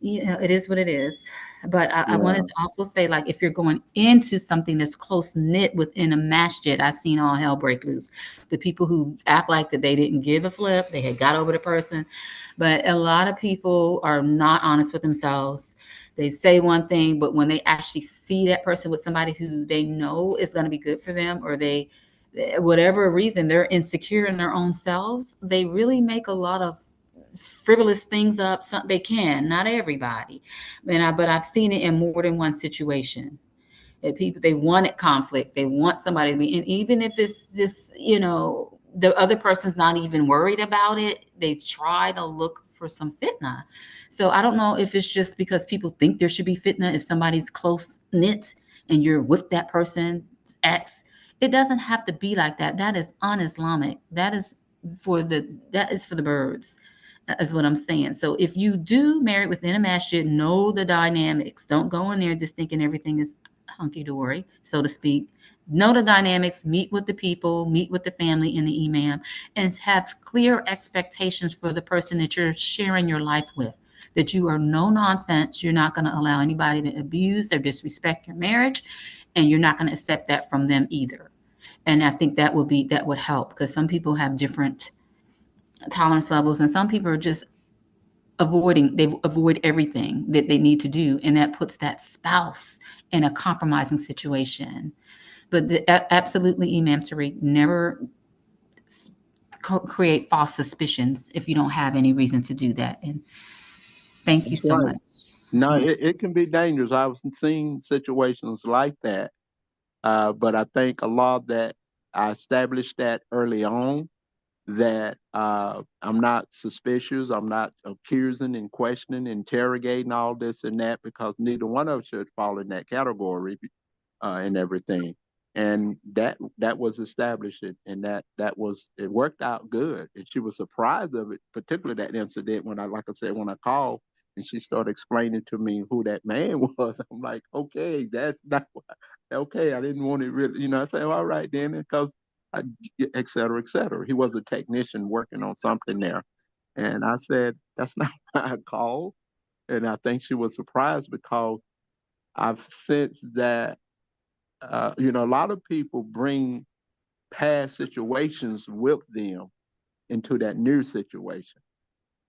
it is what it is. But I Yeah, wanted to also say, like, if you're going into something that's close knit within a masjid, I've seen all hell break loose. The people who act like that they didn't give a flip, they had got over the person. But a lot of people are not honest with themselves. They say one thing, but when they actually see that person with somebody who they know is going to be good for them, or they, whatever reason, they're insecure in their own selves, they really make a lot of frivolous things up. They can, not everybody, but I've seen it in more than one situation. People, they wanted conflict, they want somebody to be, and even if it's just the other person's not even worried about it, they try to look for some fitna. So I don't know if it's just because people think there should be fitna if somebody's close knit and you're with that person's ex, It doesn't have to be like that. That is un-Islamic. That is for the birds, is what I'm saying. So if you do marry within a masjid, know the dynamics. Don't go in there just thinking everything is hunky-dory, so to speak. Know the dynamics, meet with the people, meet with the family and the imam, and have clear expectations for the person that you're sharing your life with. That you are no nonsense. You're not going to allow anybody to abuse or disrespect your marriage, and you're not going to accept that from them either. And I think that would help, because some people have different tolerance levels, and some people are just they avoid everything that they need to do, and that puts that spouse in a compromising situation. But absolutely, Imam Tariq, never create false suspicions if you don't have any reason to do that. And thank you That's so right. much. No, it can be dangerous. I've seen situations like that. But I think a lot of that, I established that early on, that I'm not suspicious. I'm not accusing and questioning, interrogating all this and that, because neither one of us should fall in that category and everything. And that was established, and it worked out good. And she was surprised of it, particularly that incident when like I said, when I called and she started explaining to me who that man was. I'm like, okay, that's not okay. I didn't want it really, I said, all right then, because et cetera, et cetera. He was a technician working on something there. And I said, that's not why I called. And I think she was surprised, because I've sensed that, a lot of people bring past situations with them into that new situation.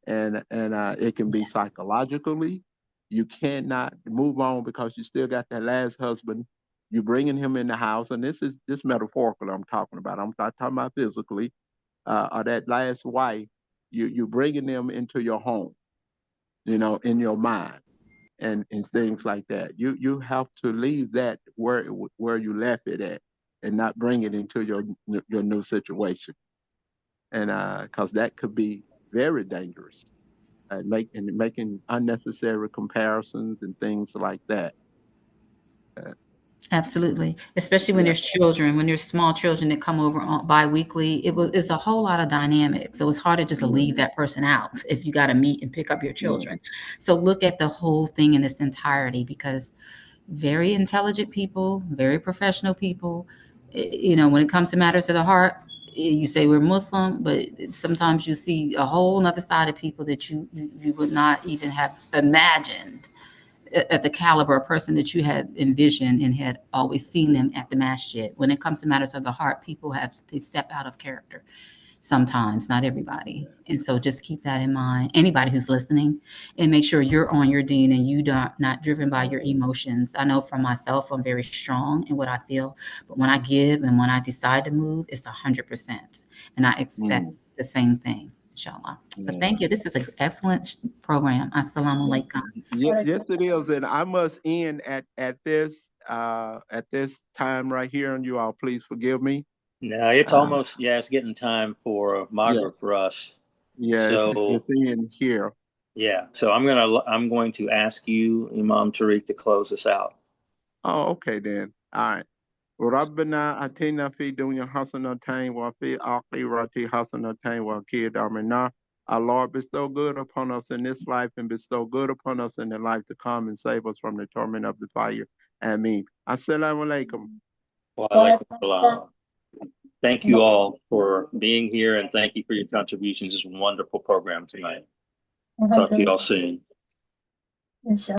And it can be psychologically. You cannot move on because you still got that last husband. You're bringing him in the house, and this is this metaphorical I'm talking about. I'm not talking about physically. Or that last wife, you're bringing them into your home, in your mind, and things like that. You have to leave that where you left it at, and not bring it into your new situation, and because that could be very dangerous, making unnecessary comparisons and things like that. Absolutely. Especially when Yeah. there's children, when there's small children that come over bi-weekly, it's a whole lot of dynamic. So it's hard to just Yeah. leave that person out if you got to meet and pick up your Yeah. children. So look at the whole thing in its entirety, because very intelligent people, very professional people, when it comes to matters of the heart, you say we're Muslim, but sometimes you see a whole other side of people that you would not even have imagined at the caliber of person that you had envisioned and had always seen them at the masjid. When it comes to matters of the heart, they step out of character sometimes, not everybody. And so just keep that in mind. Anybody who's listening, and make sure you're on your deen and you not driven by your emotions. I know for myself, I'm very strong in what I feel, but when I give and when I decide to move, it's 100%. And I expect the same thing, inshallah. But Yeah. thank you. This is an excellent program. Assalamu alaikum. Yes, it is, and I must end at this time right here, and you all please forgive me. No, it's Uh, almost, it's getting time for yeah, Maghrib for us. yeah, So it's in here. yeah, so I'm going to ask you, Imam Tariq, to close us out. Oh, okay then. All right. ربنا آتنا في الدنيا حسنة وفي الآخرة حسنة وقنا عذاب. Our Lord, bestow good upon us in this life and bestow good upon us in the life to come, and save us from the torment of the fire. Ameen. Assalamu alaikum. Wa alaikum salam. Thank you all for being here, and thank you for your contributions. It's a wonderful program tonight. Talk to you all soon. Inshallah.